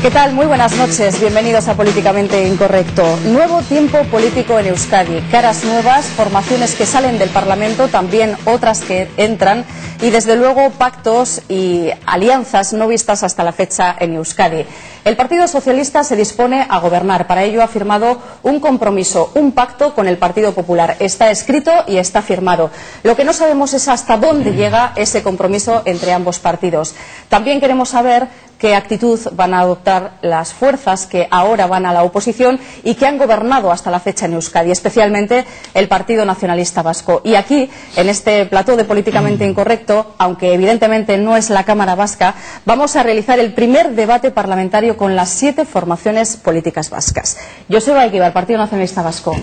¿Qué tal? Muy buenas noches, bienvenidos a Políticamente Incorrecto. Nuevo tiempo político en Euskadi, caras nuevas, formaciones que salen del Parlamento, también otras que entran y desde luego pactos y alianzas no vistas hasta la fecha en Euskadi. El Partido Socialista se dispone a gobernar, para ello ha firmado un compromiso, un pacto con el Partido Popular. Está escrito y está firmado. Lo que no sabemos es hasta dónde llega ese compromiso entre ambos partidos. También queremos saber qué actitud van a adoptar las fuerzas que ahora van a la oposición y que han gobernado hasta la fecha en Euskadi, especialmente el Partido Nacionalista Vasco. Y aquí, en este plató de Políticamente Incorrecto, aunque evidentemente no es la Cámara Vasca, vamos a realizar el primer debate parlamentario con las 7 formaciones políticas vascas. Joseba Egibar, Partido Nacionalista Vasco.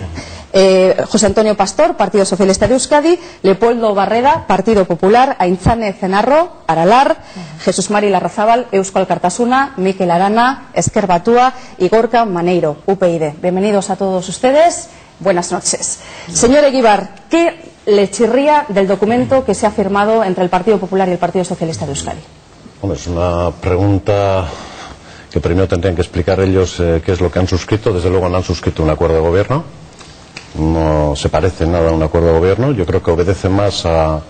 José Antonio Pastor, Partido Socialista de Euskadi. Leopoldo Barreda, Partido Popular. Aintzane Zenarro, Aralar. Jesús Mari Larrazábal, Euskal Alkartasuna. Mikel Arana, Ezker Batua. y Gorka Maneiro, UPyD. Bienvenidos a todos ustedes. Buenas noches. Señor Egibar, ¿qué le chirría del documento que se ha firmado entre el Partido Popular y el Partido Socialista de Euskadi? Hombre, es una pregunta que primero tendrían que explicar ellos qué es lo que han suscrito. Desde luego no han suscrito un acuerdo de gobierno. No se parece en nada a un acuerdo de gobierno. Yo creo que obedece más a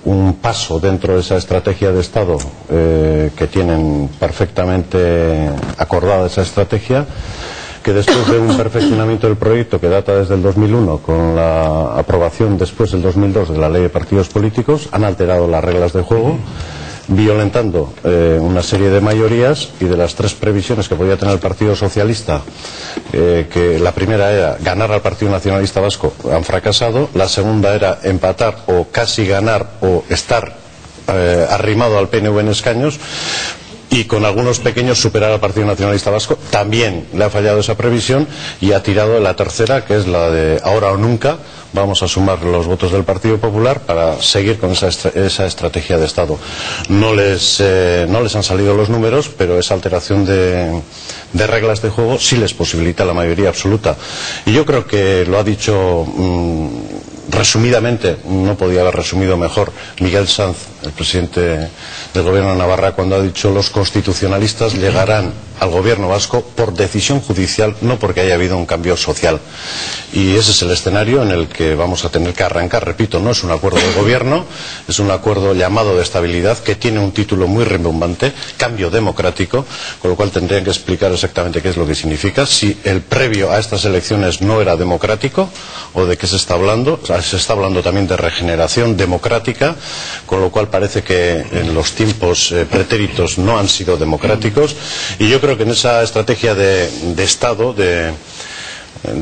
un paso dentro de esa estrategia de Estado que tienen perfectamente acordada esa estrategia, que después de un perfeccionamiento del proyecto que data desde el 2001 con la aprobación después del 2002 de la Ley de Partidos Políticos, han alterado las reglas de juego, violentando una serie de mayorías, y de las 3 previsiones que podía tener el Partido Socialista, que la primera era ganar al Partido Nacionalista Vasco, han fracasado. La segunda era empatar o casi ganar o estar arrimado al PNV en escaños, y con algunos pequeños superar al Partido Nacionalista Vasco. También le ha fallado esa previsión y ha tirado de la tercera, que es la de ahora o nunca. Vamos a sumar los votos del Partido Popular para seguir con esa estrategia de Estado. No les han salido los números, pero esa alteración de reglas de juego sí les posibilita la mayoría absoluta. Y yo creo que lo ha dicho resumidamente, no podía haber resumido mejor, Miguel Sanz, el presidente del Gobierno de Navarra, cuando ha dicho: los constitucionalistas llegarán al Gobierno vasco por decisión judicial, no porque haya habido un cambio social. Y ese es el escenario en el que vamos a tener que arrancar. Repito, no es un acuerdo de gobierno, es un acuerdo llamado de estabilidad, que tiene un título muy rimbombante: cambio democrático, con lo cual tendrían que explicar exactamente qué es lo que significa, si el previo a estas elecciones no era democrático o de qué se está hablando. O sea, se está hablando también de regeneración democrática, con lo cual parece que en los tiempos pretéritos no han sido democráticos. Y yo creo que en esa estrategia de Estado, de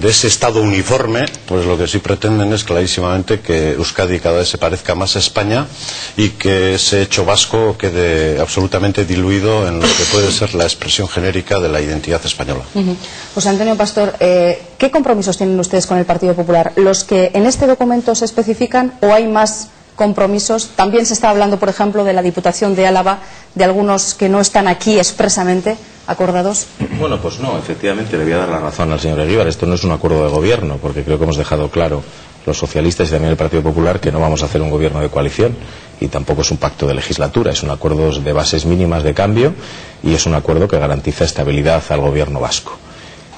ese Estado uniforme, pues lo que sí pretenden es clarísimamente que Euskadi cada vez se parezca más a España y que ese hecho vasco quede absolutamente diluido en lo que puede ser la expresión genérica de la identidad española. José Antonio Pastor, ¿qué compromisos tienen ustedes con el Partido Popular? ¿Los que en este documento se especifican o hay más compromisos? También se está hablando, por ejemplo, de la Diputación de Álava, de algunos que no están aquí expresamente acordados. Bueno, pues no, efectivamente le voy a dar la razón al señor Egibar. Esto no es un acuerdo de gobierno, porque creo que hemos dejado claro los socialistas y también el Partido Popular que no vamos a hacer un gobierno de coalición, y tampoco es un pacto de legislatura, es un acuerdo de bases mínimas de cambio, y es un acuerdo que garantiza estabilidad al gobierno vasco.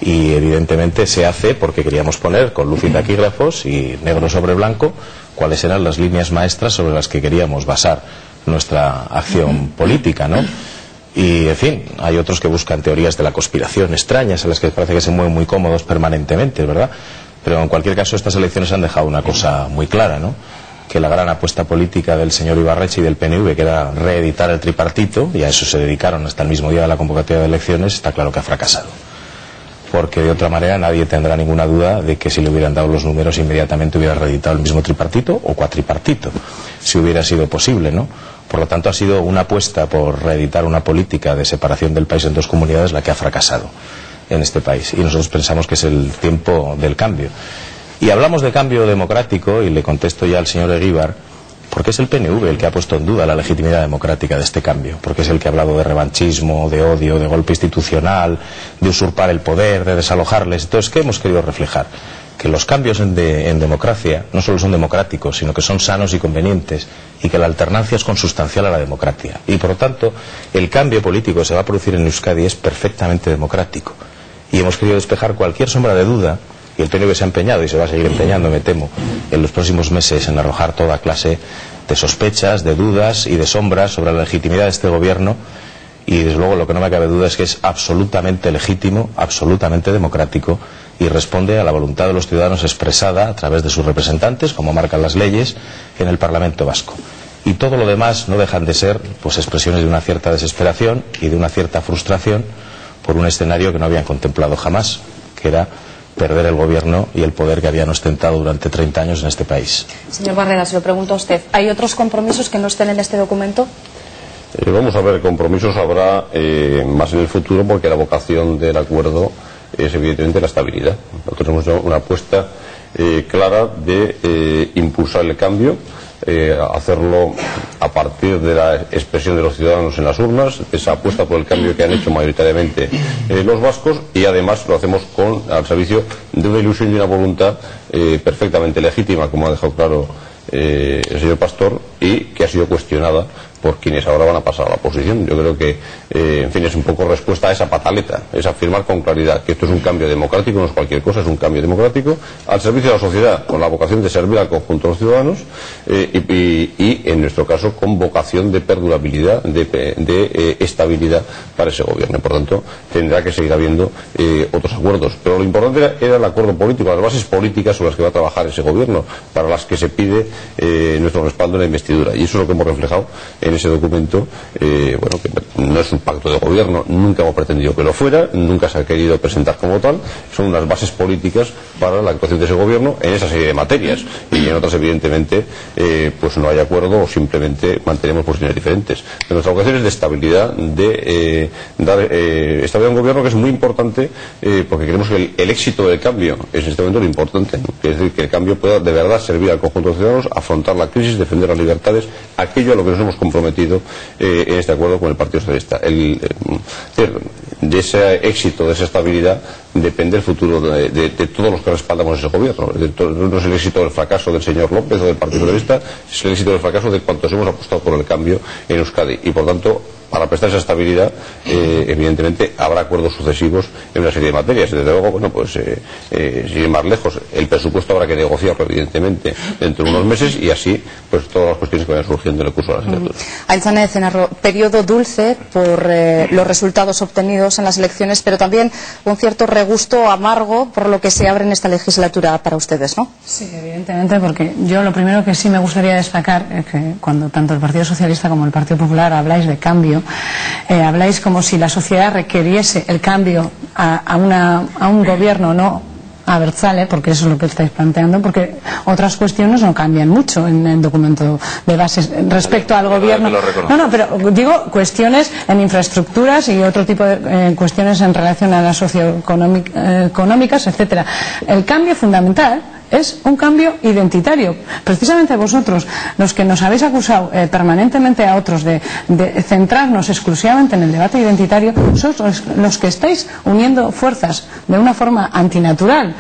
Y evidentemente se hace porque queríamos poner con luz y taquígrafos y negro sobre blanco cuáles eran las líneas maestras sobre las que queríamos basar nuestra acción política, ¿no? Y, en fin, hay otros que buscan teorías de la conspiración extrañas, en las que parece que se mueven muy cómodos permanentemente, ¿verdad? Pero en cualquier caso estas elecciones han dejado una cosa muy clara, ¿no? Que la gran apuesta política del señor Ibarretxe y del PNV, que era reeditar el tripartito, y a eso se dedicaron hasta el mismo día de la convocatoria de elecciones, está claro que ha fracasado. Porque de otra manera nadie tendrá ninguna duda de que si le hubieran dado los números inmediatamente hubiera reeditado el mismo tripartito o cuatripartito, si hubiera sido posible, ¿no? Por lo tanto, ha sido una apuesta por reeditar una política de separación del país en 2 comunidades la que ha fracasado en este país. Y nosotros pensamos que es el tiempo del cambio. Y hablamos de cambio democrático, y le contesto ya al señor Egibar, porque es el PNV el que ha puesto en duda la legitimidad democrática de este cambio, porque es el que ha hablado de revanchismo, de odio, de golpe institucional, de usurpar el poder, de desalojarles. Entonces, ¿qué hemos querido reflejar? que los cambios en democracia no solo son democráticos, sino que son sanos y convenientes, y que la alternancia es consustancial a la democracia. Y por lo tanto, el cambio político que se va a producir en Euskadi es perfectamente democrático. Y hemos querido despejar cualquier sombra de duda, y el PNV se ha empeñado y se va a seguir empeñando, me temo, en los próximos meses en arrojar toda clase de sospechas, de dudas y de sombras sobre la legitimidad de este gobierno. Y desde luego lo que no me cabe duda es que es absolutamente legítimo, absolutamente democrático, y responde a la voluntad de los ciudadanos expresada a través de sus representantes, como marcan las leyes, en el Parlamento vasco. Y todo lo demás no dejan de ser pues expresiones de una cierta desesperación y de una cierta frustración por un escenario que no habían contemplado jamás, que era perder el gobierno y el poder que habían ostentado durante 30 años en este país. Señor Barrera, se lo pregunto a usted, ¿hay otros compromisos que no estén en este documento? Vamos a ver, compromisos habrá más en el futuro, porque la vocación del acuerdo es evidentemente la estabilidad. Nosotros hemos hecho una apuesta clara de impulsar el cambio, hacerlo a partir de la expresión de los ciudadanos en las urnas, esa apuesta por el cambio que han hecho mayoritariamente los vascos, y además lo hacemos al servicio de una ilusión y una voluntad perfectamente legítima, como ha dejado claro el señor Pastor, y que ha sido cuestionada por quienes ahora van a pasar a la oposición. Yo creo que, en fin, es un poco respuesta a esa pataleta, es afirmar con claridad que esto es un cambio democrático, no es cualquier cosa, es un cambio democrático al servicio de la sociedad, con la vocación de servir al conjunto de los ciudadanos y en nuestro caso, con vocación de perdurabilidad, de estabilidad para ese gobierno. Por tanto, tendrá que seguir habiendo otros acuerdos. Pero lo importante era el acuerdo político, las bases políticas sobre las que va a trabajar ese gobierno, para las que se pide nuestro respaldo en la investidura. Y eso es lo que hemos reflejado en ese documento, bueno, que no es un pacto de gobierno, nunca hemos pretendido que lo fuera, nunca se ha querido presentar como tal, son unas bases políticas para la actuación de ese gobierno en esa serie de materias, y en otras evidentemente pues no hay acuerdo o simplemente mantenemos posiciones diferentes. Pero nuestra vocación es de estabilidad, de dar estabilidad a un gobierno, que es muy importante, porque creemos que el éxito del cambio es en este momento lo importante, ¿no? Es decir, que el cambio pueda de verdad servir al conjunto de los ciudadanos, afrontar la crisis, defender las libertades, aquello a lo que nos hemos comprometido en este acuerdo con el Partido Socialista. De ese éxito, de esa estabilidad, depende el futuro de todos los que respaldamos ese gobierno. No es el éxito del fracaso del señor López o del Partido Socialista, es el éxito del fracaso de cuantos hemos apostado por el cambio en Euskadi. Y por tanto, para prestar esa estabilidad, evidentemente habrá acuerdos sucesivos en una serie de materias. Desde luego, bueno, pues sin ir más lejos, el presupuesto habrá que negociarlo evidentemente dentro de unos meses, y así pues todas las cuestiones que vayan surgiendo en el curso de la legislatura. Aintzane Ezenarro, periodo dulce por los resultados obtenidos en las elecciones, pero también un cierto regusto amargo por lo que se abre en esta legislatura para ustedes, ¿no? Sí, evidentemente, porque yo lo primero que sí me gustaría destacar es que cuando tanto el Partido Socialista como el Partido Popular habláis de cambio, habláis como si la sociedad requiriese el cambio a un gobierno no abertzale, porque eso es lo que estáis planteando, porque otras cuestiones no cambian mucho en el documento de bases respecto al gobierno. No, pero digo cuestiones en infraestructuras y otro tipo de cuestiones en relación a las socioeconómicas, etcétera. El cambio fundamental es un cambio identitario. Precisamente vosotros, los que nos habéis acusado permanentemente a otros de centrarnos exclusivamente en el debate identitario, sois los que estáis uniendo fuerzas de una forma antinatural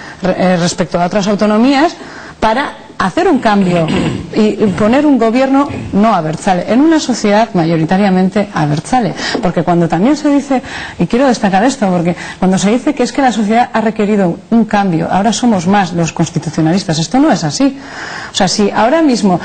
respecto a otras autonomías para hacer un cambio y poner un gobierno no abertzale, en una sociedad mayoritariamente abertzale. Porque cuando también se dice, y quiero destacar esto, porque cuando se dice que es que la sociedad ha requerido un cambio, ahora somos más los constitucionalistas, esto no es así. O sea, si ahora mismo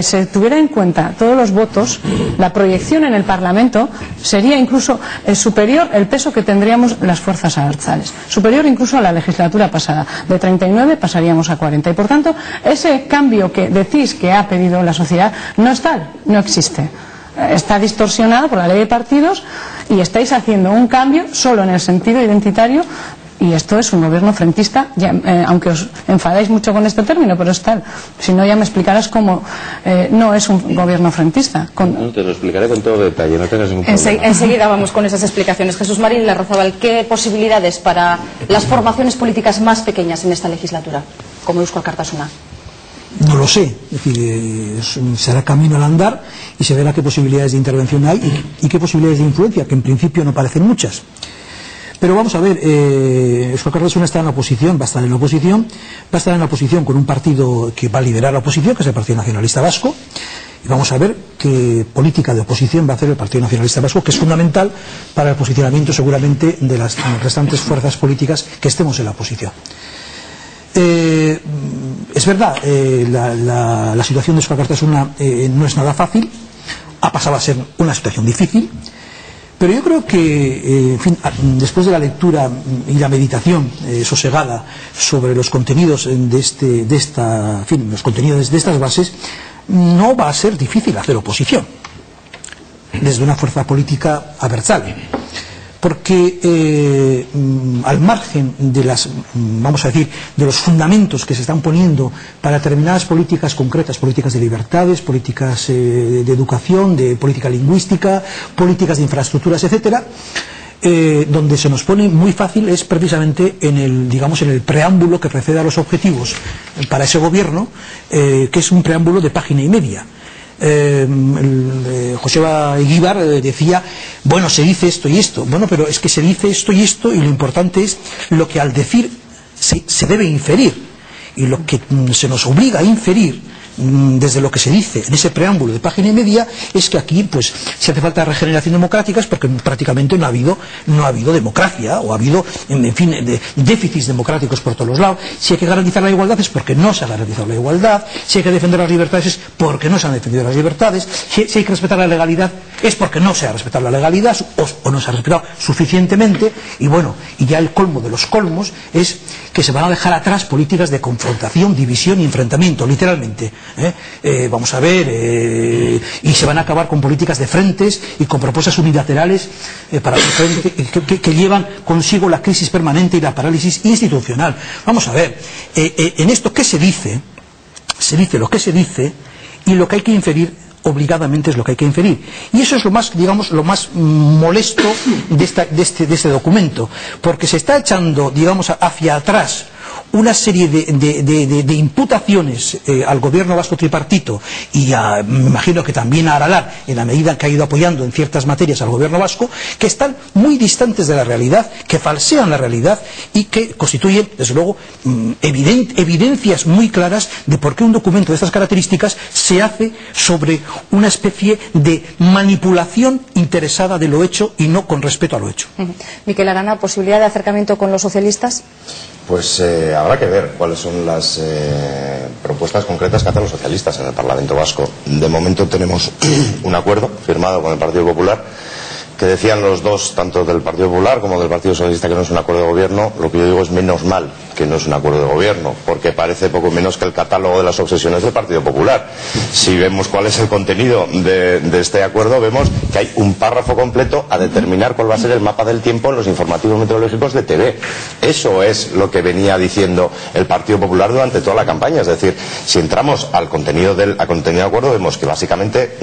se tuviera en cuenta todos los votos, la proyección en el Parlamento sería incluso superior el peso que tendríamos las fuerzas abertzales, superior incluso a la legislatura pasada. De 39 pasaríamos a 40, y por tanto ese cambio que decís que ha pedido la sociedad no es tal, no existe. Está distorsionado por la ley de partidos, y estáis haciendo un cambio solo en el sentido identitario, y esto es un gobierno frentista, aunque os enfadáis mucho con este término, pero es tal. Si no, ya me explicarás cómo no es un gobierno frentista. No, te lo explicaré con todo detalle, no tengas ningún problema. Enseguida vamos con esas explicaciones. Jesús Marín Larrazabal, ¿qué posibilidades para las formaciones políticas más pequeñas en esta legislatura, como Eusko Alkartasuna? No lo sé, es decir, será camino al andar y se verá qué posibilidades de intervención hay y qué posibilidades de influencia, que en principio no parecen muchas. Pero vamos a ver, Eusko Alkartasuna está en la oposición, va a estar en la oposición con un partido que va a liderar la oposición, que es el Partido Nacionalista Vasco, y vamos a ver qué política de oposición va a hacer el Partido Nacionalista Vasco, que es fundamental para el posicionamiento seguramente de las restantes fuerzas políticas que estemos en la oposición. Es verdad, la situación de Eusko Alkartasuna no es nada fácil, ha pasado a ser una situación difícil, pero yo creo que, en fin, después de la lectura y la meditación sosegada sobre los contenidos de estas bases, no va a ser difícil hacer oposición desde una fuerza política abertzale, porque al margen de de los fundamentos que se están poniendo para determinadas políticas concretas, políticas de libertades, políticas de educación, de política lingüística, políticas de infraestructuras, etcétera, donde se nos pone muy fácil es precisamente en el preámbulo que precede a los objetivos para ese gobierno, que es un preámbulo de página y media. Joseba Eguíbar decía, bueno, se dice esto y esto. Bueno, pero es que se dice esto y esto, y lo importante es lo que al decir se debe inferir, y lo que se nos obliga a inferir desde lo que se dice en ese preámbulo de página y media es que aquí pues si hace falta regeneración democrática es porque prácticamente no ha habido democracia, o ha habido en fin déficits democráticos por todos los lados. Si hay que garantizar la igualdad es porque no se ha garantizado la igualdad, si hay que defender las libertades es porque no se han defendido las libertades, si hay que respetar la legalidad es porque no se ha respetado la legalidad o no se ha respetado suficientemente. Y bueno, y ya el colmo de los colmos es que se van a dejar atrás políticas de confrontación, división y enfrentamiento, literalmente. Vamos a ver, y se van a acabar con políticas de frentes y con propuestas unilaterales que llevan consigo la crisis permanente y la parálisis institucional. Vamos a ver, en esto ¿qué se dice? Se dice lo que se dice, y lo que hay que inferir obligadamente es lo que hay que inferir, y eso es lo más, digamos, lo más molesto de este documento, porque se está echando, digamos, hacia atrás una serie de imputaciones al gobierno vasco tripartito y me imagino que también a Aralar, en la medida que ha ido apoyando en ciertas materias al gobierno vasco, que están muy distantes de la realidad, que falsean la realidad y que constituyen, desde luego, evidencias muy claras de por qué un documento de estas características se hace sobre una especie de manipulación interesada de lo hecho y no con respeto a lo hecho. Miquel Arana, ¿posibilidad de acercamiento con los socialistas? Pues habrá que ver cuáles son las propuestas concretas que hacen los socialistas en el Parlamento Vasco. De momento tenemos un acuerdo firmado con el Partido Popular, que decían los dos, tanto del Partido Popular como del Partido Socialista, que no es un acuerdo de gobierno. Lo que yo digo es menos mal que no es un acuerdo de gobierno, porque parece poco menos que el catálogo de las obsesiones del Partido Popular. Si vemos cuál es el contenido de este acuerdo, vemos que hay un párrafo completo a determinar cuál va a ser el mapa del tiempo en los informativos meteorológicos de TV. Eso es lo que venía diciendo el Partido Popular durante toda la campaña. Es decir, si entramos al contenido del acuerdo, vemos que básicamente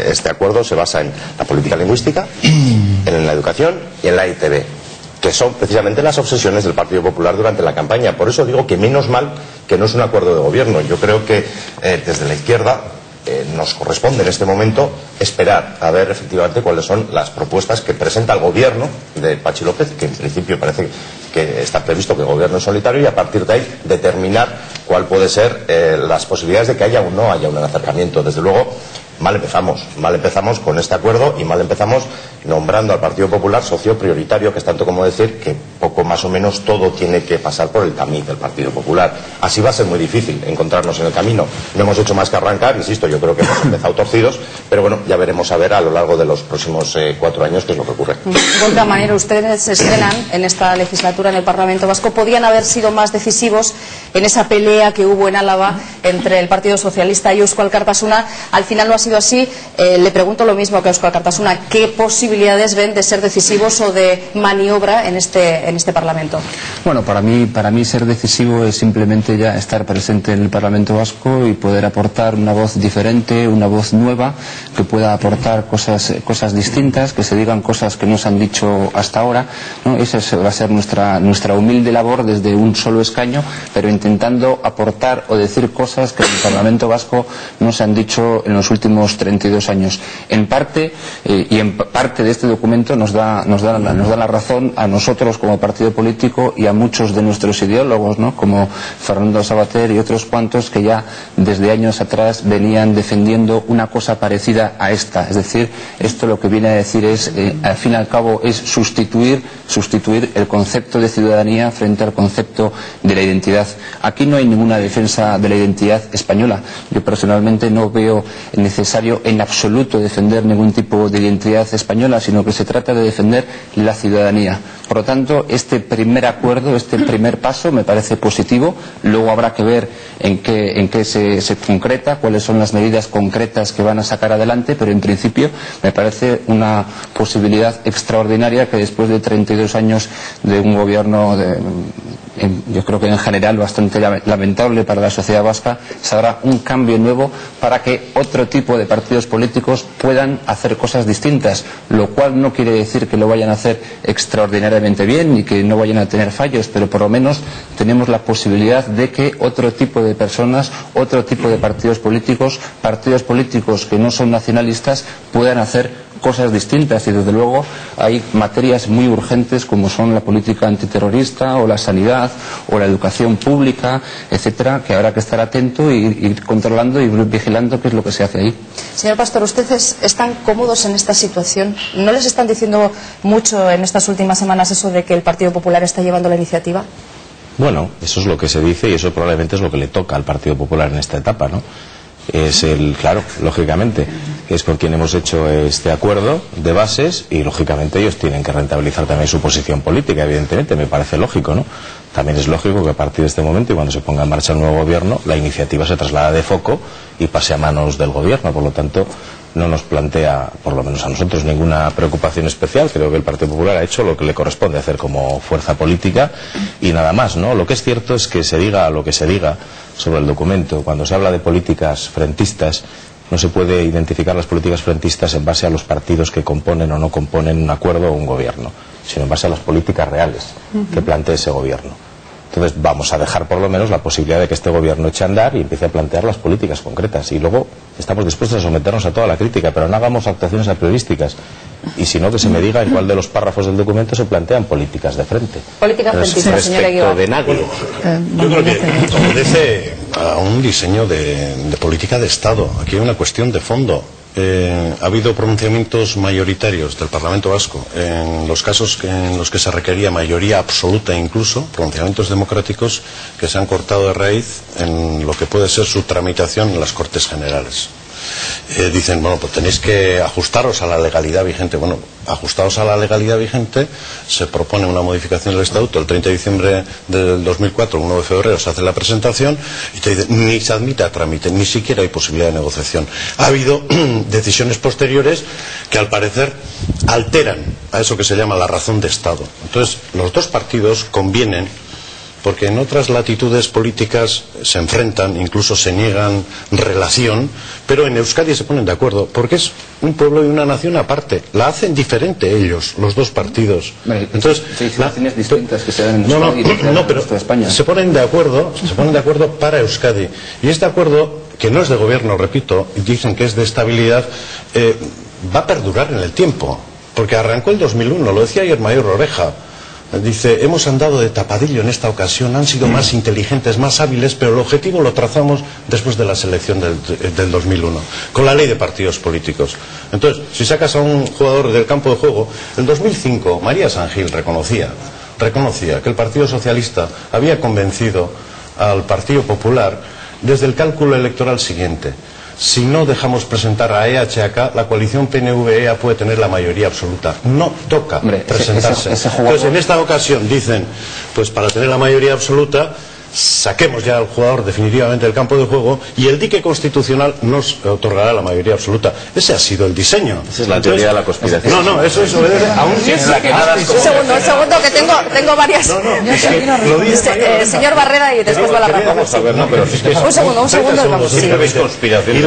este acuerdo se basa en la política lingüística, en la educación y en la ITV, que son precisamente las obsesiones del Partido Popular durante la campaña. Por eso digo que menos mal que no es un acuerdo de gobierno. Yo creo que desde la izquierda nos corresponde en este momento esperar a ver efectivamente cuáles son las propuestas que presenta el gobierno de Patxi López, que en principio parece que está previsto que el gobierno es solitario, y a partir de ahí determinar cuál puede ser las posibilidades de que haya o no haya un acercamiento. Desde luego, mal empezamos con este acuerdo, y mal empezamos nombrando al Partido Popular socio prioritario, que es tanto como decir que poco más o menos todo tiene que pasar por el tamiz del Partido Popular. Así va a ser muy difícil encontrarnos en el camino. No hemos hecho más que arrancar, insisto, yo creo que hemos empezado torcidos, pero bueno, ya veremos a ver a lo largo de los próximos 4 años qué es lo que ocurre. Gorka Maneiro, ustedes se estrenan en esta legislatura en el Parlamento Vasco. ¿Podían haber sido más decisivos en esa pelea que hubo en Álava entre el Partido Socialista y Eusko Alkartasuna? Al final no ha sido así. Le pregunto lo mismo que a Eusko Alkartasuna. ¿Qué posibilidades ven de ser decisivos o de maniobra en este Parlamento? Bueno, para mí ser decisivo es simplemente ya estar presente en el Parlamento Vasco y poder aportar una voz diferente, una voz nueva, que pueda aportar cosas distintas, que se digan cosas que no se han dicho hasta ahora, ¿no? Esa va a ser nuestra humilde labor desde un solo escaño, pero intentando aportar o decir cosas que en el Parlamento Vasco no se han dicho en los últimos últimos 32 años. En parte, y en parte de este documento nos da la razón a nosotros como partido político y a muchos de nuestros ideólogos, ¿no?, como Fernando Savater y otros cuantos que ya desde años atrás venían defendiendo una cosa parecida a esta. Es decir, esto lo que viene a decir es, al fin y al cabo, es sustituir el concepto de ciudadanía frente al concepto de la identidad. Aquí no hay ninguna defensa de la identidad española. Yo personalmente no veo necesario en absoluto defender ningún tipo de identidad española, sino que se trata de defender la ciudadanía. Por lo tanto, este primer acuerdo, este primer paso me parece positivo. Luego habrá que ver en qué se concreta, cuáles son las medidas concretas que van a sacar adelante, pero en principio me parece una posibilidad extraordinaria que después de 32 años de un gobierno, yo creo que en general bastante lamentable para la sociedad vasca, se habrá un cambio nuevo para que otro tipo de partidos políticos puedan hacer cosas distintas, lo cual no quiere decir que lo vayan a hacer extraordinariamente bien y que no vayan a tener fallos, pero por lo menos tenemos la posibilidad de que otro tipo de personas, otro tipo de partidos políticos que no son nacionalistas, puedan hacer cosas distintas, y desde luego hay materias muy urgentes como son la política antiterrorista o la sanidad o la educación pública, etcétera, que habrá que estar atento y ir controlando y vigilando qué es lo que se hace ahí. Señor Pastor, ¿ustedes están cómodos en esta situación? ¿No les están diciendo mucho en estas últimas semanas eso de que el Partido Popular está llevando la iniciativa? Bueno, eso es lo que se dice y eso probablemente es lo que le toca al Partido Popular en esta etapa, ¿no? Claro, lógicamente, es con quien hemos hecho este acuerdo de bases y lógicamente ellos tienen que rentabilizar también su posición política, evidentemente, me parece lógico, ¿no? También es lógico que a partir de este momento y cuando se ponga en marcha el nuevo gobierno, la iniciativa se traslada de foco y pase a manos del gobierno, por lo tanto no nos plantea, por lo menos a nosotros, ninguna preocupación especial. Creo que el Partido Popular ha hecho lo que le corresponde hacer como fuerza política y nada más, ¿no? Lo que es cierto es que se diga lo que se diga sobre el documento, cuando se habla de políticas frentistas, no se puede identificar las políticas frentistas en base a los partidos que componen o no componen un acuerdo o un gobierno, sino en base a las políticas reales que plantee ese gobierno. Entonces vamos a dejar por lo menos la posibilidad de que este gobierno eche a andar y empiece a plantear las políticas concretas. Y luego estamos dispuestos a someternos a toda la crítica, pero no hagamos actuaciones apriorísticas. Y si no, que se me diga en cuál de los párrafos del documento se plantean políticas de frente. Políticas frentistas, señora Eguíbar. De nadie. Yo creo que obedece a un diseño de política de Estado. Aquí hay una cuestión de fondo. Ha habido pronunciamientos mayoritarios del Parlamento Vasco en los casos en los que se requería mayoría absoluta, incluso pronunciamientos democráticos que se han cortado de raíz en lo que puede ser su tramitación en las Cortes Generales. Dicen, bueno, pues tenéis que ajustaros a la legalidad vigente. Bueno, ajustados a la legalidad vigente, se propone una modificación del Estatuto el 30 de diciembre del 2004, el 1 de febrero se hace la presentación y te dicen, ni se admite a trámite, ni siquiera hay posibilidad de negociación. Ha habido decisiones posteriores que al parecer alteran a eso que se llama la razón de Estado. Entonces, los dos partidos convienen, porque en otras latitudes políticas se enfrentan, incluso se niegan relación, pero en Euskadi se ponen de acuerdo, porque es un pueblo y una nación aparte. La hacen diferente ellos, los dos partidos. Entonces, situaciones distintas que se dan en Euskadi y en el resto de España. Se ponen de acuerdo para Euskadi. Y este acuerdo, que no es de gobierno, repito, dicen que es de estabilidad, va a perdurar en el tiempo, porque arrancó el 2001, lo decía ayer Mayor Oreja. Dice, hemos andado de tapadillo en esta ocasión, han sido más inteligentes, más hábiles, pero el objetivo lo trazamos después de la selección del 2001, con la ley de partidos políticos. Entonces, si sacas a un jugador del campo de juego, en 2005 María San Gil reconocía que el Partido Socialista había convencido al Partido Popular desde el cálculo electoral siguiente. Si no dejamos presentar a EHK, la coalición PNV-EA puede tener la mayoría absoluta. No toca presentarse. Entonces, en esta ocasión dicen, pues para tener la mayoría absoluta, saquemos ya al jugador definitivamente del campo de juego y el dique constitucional nos otorgará la mayoría absoluta. Ese ha sido el diseño. Esa es la teoría de la conspiración. No, eso es obedece a un... Un segundo, que tengo varias... Señor Barrera, y después va la razón. Vamos a ver, no, pero es que un segundo, vamos. Sí, es conspiración.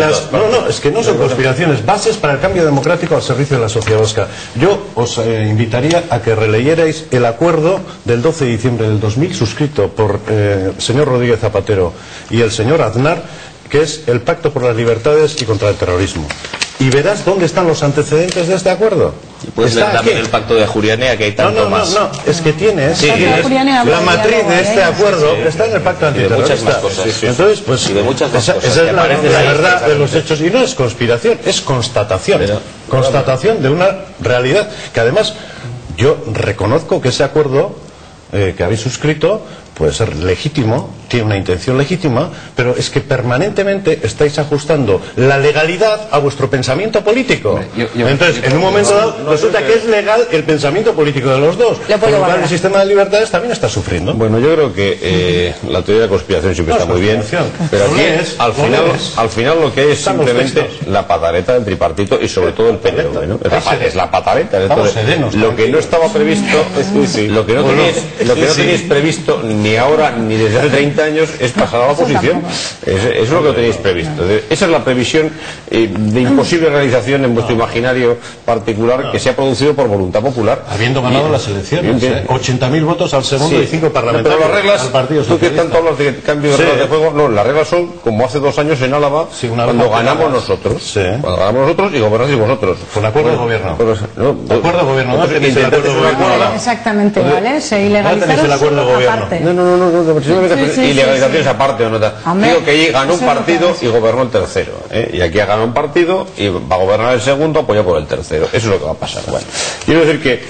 Es que no son conspiraciones. Bases para el cambio democrático al servicio de la sociedad vasca. Yo os invitaría a que releyerais el acuerdo del 12 de diciembre del 2000 suscrito por el señor Rodríguez Zapatero y el señor Aznar, que es el Pacto por las Libertades y contra el Terrorismo. Y verás dónde están los antecedentes de este acuerdo. Y puedes leer también el Pacto de Ajurianea, que hay tanto más. No, es que tienes, la matriz de este acuerdo está en el Pacto antiterrorista. Y de muchas más cosas. Entonces, pues, y de muchas más cosas. Esa es la verdad de los hechos. Y no es conspiración, es constatación. Constatación de una realidad que además yo reconozco que ese acuerdo que habéis suscrito puede ser legítimo, tiene una intención legítima, pero es que permanentemente estáis ajustando la legalidad a vuestro pensamiento político. Entonces, en un momento dado, resulta que es legal el pensamiento político de los dos. Por lo cual, el sistema de libertades también está sufriendo. Bueno, yo creo que la teoría de conspiración siempre está muy bien, pero aquí al final lo que hay es simplemente la pataleta del tripartito y sobre todo el PNV, ¿no? Es la pataleta. Lo que no estaba previsto, lo que no tenéis previsto ni ahora ni desde hace 30 años es pasar a la oposición. Eso es lo que tenéis previsto. Esa es la previsión de imposible realización en vuestro imaginario particular que se ha producido por voluntad popular. Habiendo ganado las elecciones, 80.000 votos al segundo y 5 parlamentarios. Pero las reglas, tú que tanto hablas de cambio de reglas de juego, no, las reglas son como hace 2 años en Álava, cuando ganamos nosotros. Cuando ganamos nosotros y gobernáis vosotros. Con acuerdo de gobierno. Acuerdo de gobierno, ¿no? Tenéis el acuerdo de gobierno. Exactamente, ¿vale? Se ilegalizaron aparte. Ilegalizaciones aparte o no. Digo que allí ganó un partido y gobernó el tercero. Y aquí ha ganado un partido y va a gobernar el segundo apoyado por el tercero. Eso es lo que va a pasar. Bueno, quiero decir que,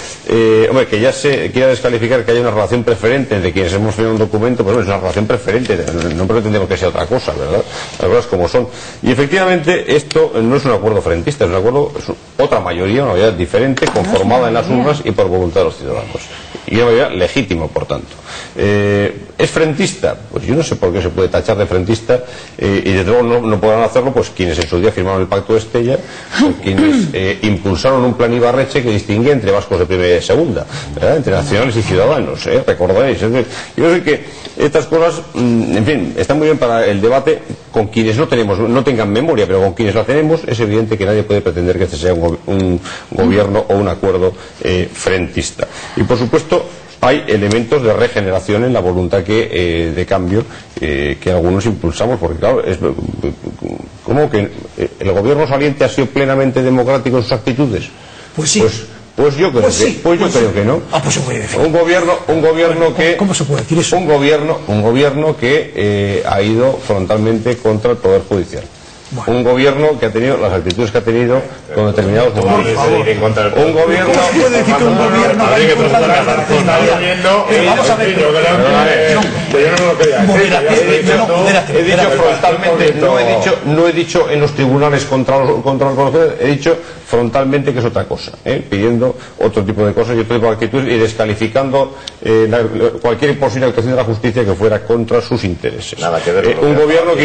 que ya se quiera descalificar que haya una relación preferente entre quienes hemos firmado un documento, pues es una relación preferente. No pretendemos que sea otra cosa, ¿verdad? Las cosas como son. Y efectivamente esto no es un acuerdo frentista, es un acuerdo, es otra mayoría, una mayoría diferente, conformada en las urnas y por voluntad de los ciudadanos. Y una mayoría legítima, por tanto. ¿Es frentista? Pues yo no sé por qué se puede tachar de frentista y desde luego no podrán hacerlo pues quienes en su día firmaron el Pacto de Estella o quienes impulsaron un plan Ibarretxe que distinguía entre vascos de primera y de segunda, ¿verdad? Entre nacionales y ciudadanos, recordaréis. Yo sé que estas cosas, en fin, están muy bien para el debate con quienes no tengan memoria, pero con quienes la tenemos es evidente que nadie puede pretender que este sea un gobierno o un acuerdo frentista. Y por supuesto hay elementos de regeneración en la voluntad de cambio que algunos impulsamos, porque claro, ¿cómo que el gobierno saliente ha sido plenamente democrático en sus actitudes? Pues sí. Pues yo creo que no. Pues se puede decir. Un gobierno que ¿cómo se puede decir eso? Un gobierno que ha ido frontalmente contra el Poder Judicial. Bueno. Un gobierno que ha tenido las actitudes que ha tenido con determinados gobiernos. Un gobierno. ¿Cómo se puede decir que un gobierno habría que preguntarle a Garzón? Vamos a ver. He dicho frontalmente, no he dicho en los tribunales contra los corruptos, he dicho frontalmente que es otra cosa, pidiendo otro tipo de cosas y otro tipo de actitudes y descalificando cualquier posible actuación de la justicia que fuera contra sus intereses. Nada que ver un gobierno que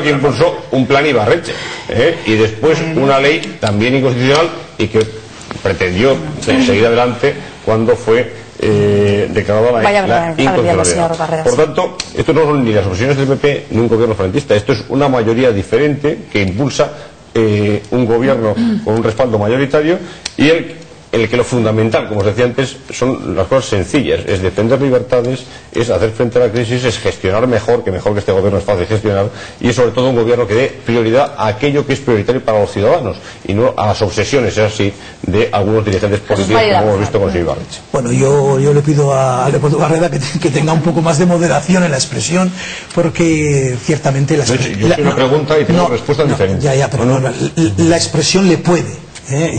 impulsó un plan Ibarretxe y después una ley también inconstitucional y que pretendió seguir adelante cuando fue declarada la inconstitucionalidad. Por tanto, esto no son ni las obsesiones del PP ni un gobierno frentista, esto es una mayoría diferente que impulsa un gobierno con un respaldo mayoritario y el que lo fundamental, como os decía antes, son las cosas sencillas, es defender libertades, es hacer frente a la crisis, es gestionar mejor que este gobierno es fácil de gestionar, y es sobre todo un gobierno que dé prioridad a aquello que es prioritario para los ciudadanos y no a las obsesiones, es así, de algunos dirigentes políticos como hemos visto con Ibarretxe. Bueno, yo le pido a Leopoldo Barreda que tenga un poco más de moderación en la expresión, porque ciertamente yo soy una pregunta y tengo respuestas diferentes. Pero la expresión le puede.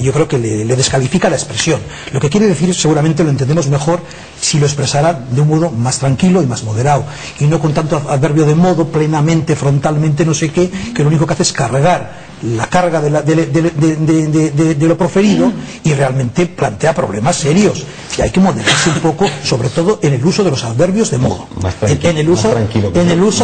Yo creo que le descalifica la expresión. Lo que quiere decir seguramente lo entendemos mejor si lo expresara de un modo más tranquilo y más moderado y no con tanto adverbio de modo, plenamente, frontalmente, no sé qué, que lo único que hace es cargar la carga de lo proferido y realmente plantea problemas serios. Y hay que moderarse un poco, sobre todo en el uso de los adverbios de modo. En el uso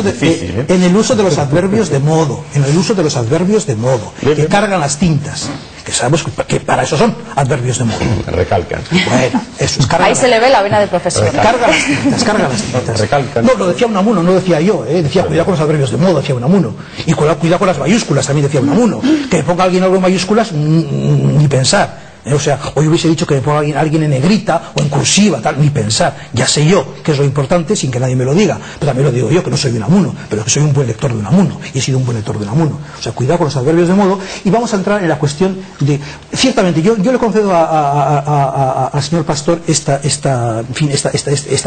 de los adverbios de modo. En el uso de los adverbios de modo. Que cargan las tintas. Que sabemos que para eso son adverbios de modo. Recalcan. Bueno, eso es ahí se le ve la vena de profesor. Carga las tintas. Recalcan. No, lo decía Unamuno, no decía yo. Decía cuidado con los adverbios de modo, decía Unamuno. Y cuidado con las mayúsculas, también decía Unamuno. Que ponga alguien algo en mayúsculas, ni pensar. O sea, hoy hubiese dicho que me ponga alguien en negrita o en cursiva, tal, ni pensar. Ya sé yo que es lo importante sin que nadie me lo diga. Pero también lo digo yo, que no soy de Unamuno, pero que soy un buen lector de Unamuno. Y he sido un buen lector de Unamuno. O sea, cuidado con los adverbios de modo. Y vamos a entrar en la cuestión de... Ciertamente, yo le concedo al señor Pastor esta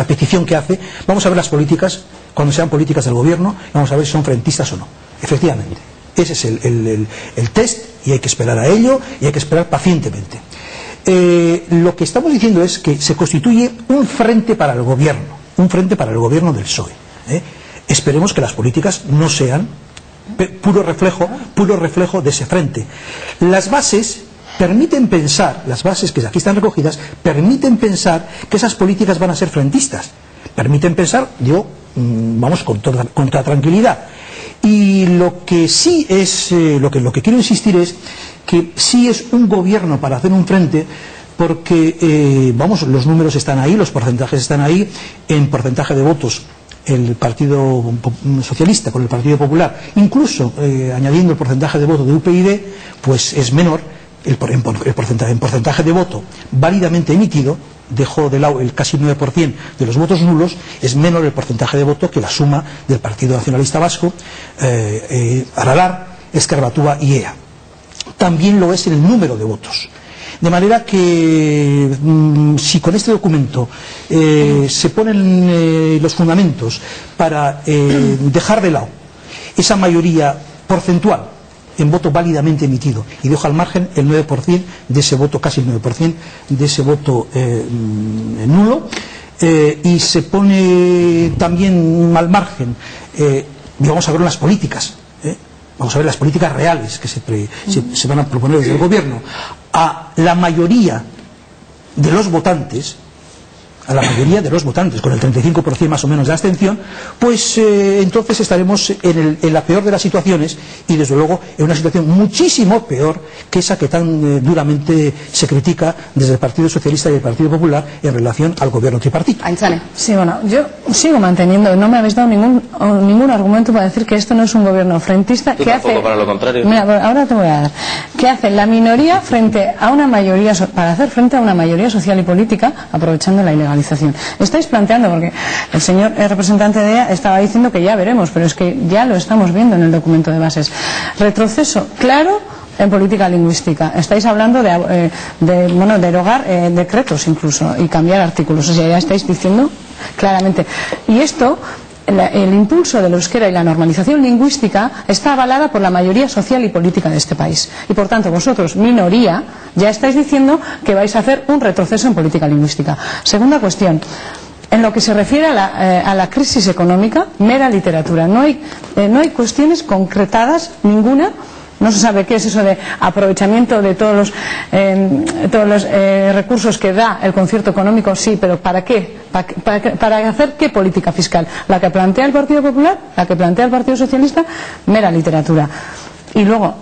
petición que hace. Vamos a ver las políticas, cuando sean políticas del gobierno, vamos a ver si son frentistas o no. Efectivamente. Ese es el test, y hay que esperar a ello, y hay que esperar pacientemente. Lo que estamos diciendo es que se constituye un frente para el gobierno del PSOE. Esperemos que las políticas no sean puro reflejo de ese frente. Las bases permiten pensar, las bases que aquí están recogidas, permiten pensar que esas políticas van a ser frentistas. Permiten pensar, vamos, con toda tranquilidad. Y lo que sí es, lo que quiero insistir es que sí es un gobierno para hacer un frente, porque, vamos, los números están ahí, los porcentajes están ahí, en porcentaje de votos el Partido Socialista con el Partido Popular, incluso añadiendo el porcentaje de voto de UPyD, pues es menor, en porcentaje de voto válidamente emitido, dejó de lado el casi 9% de los votos nulos, es menor el porcentaje de voto que la suma del Partido Nacionalista Vasco, Aralar, Ezker Batua y EA. También lo es en el número de votos. De manera que si con este documento se ponen los fundamentos para dejar de lado esa mayoría porcentual en voto válidamente emitido y dejo al margen el 9% de ese voto, casi el 9% de ese voto nulo, y se pone también al margen, vamos a ver las políticas, vamos a ver las políticas reales que se van a proponer desde el gobierno, a la mayoría de los votantes, con el 35% más o menos de abstención, pues entonces estaremos en la peor de las situaciones, y desde luego en una situación muchísimo peor que esa que tan duramente se critica desde el Partido Socialista y el Partido Popular en relación al gobierno tripartito. Sí, bueno, yo sigo manteniendo, no me habéis dado ningún argumento para decir que esto no es un gobierno frentista. ¿Qué hace? Para lo contrario. Mira, ahora te voy a dar. ¿Qué hace la minoría frente a una mayoría, para hacer frente a una mayoría social y política, aprovechando la ilegalidad? Estáis planteando, porque el señor representante de EA estaba diciendo que ya veremos, pero es que ya lo estamos viendo en el documento de bases. Retroceso claro en política lingüística. Estáis hablando de derogar decretos incluso y cambiar artículos. O sea, ya estáis diciendo claramente. Y esto, el impulso del euskera y la normalización lingüística está avalada por la mayoría social y política de este país. Y por tanto, vosotros, minoría, ya estáis diciendo que vais a hacer un retroceso en política lingüística. Segunda cuestión. En lo que se refiere a la crisis económica, mera literatura. No hay cuestiones concretadas, ninguna. No se sabe qué es eso de aprovechamiento de todos los recursos que da el concierto económico, sí, pero ¿para qué? ¿Para hacer qué política fiscal? ¿La que plantea el Partido Popular? ¿La que plantea el Partido Socialista? Mera literatura. Y luego,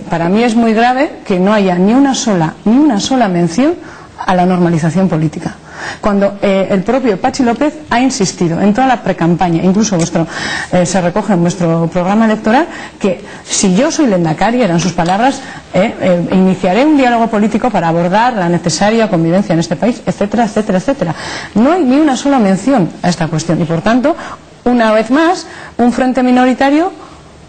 para mí es muy grave que no haya ni una sola mención a la normalización política. Cuando el propio Patxi López ha insistido en toda la precampaña, incluso se recoge en vuestro programa electoral, que si yo soy lehendakari, eran sus palabras, iniciaré un diálogo político para abordar la necesaria convivencia en este país, etcétera, etcétera, etcétera. No hay ni una sola mención a esta cuestión y, por tanto, una vez más, un frente minoritario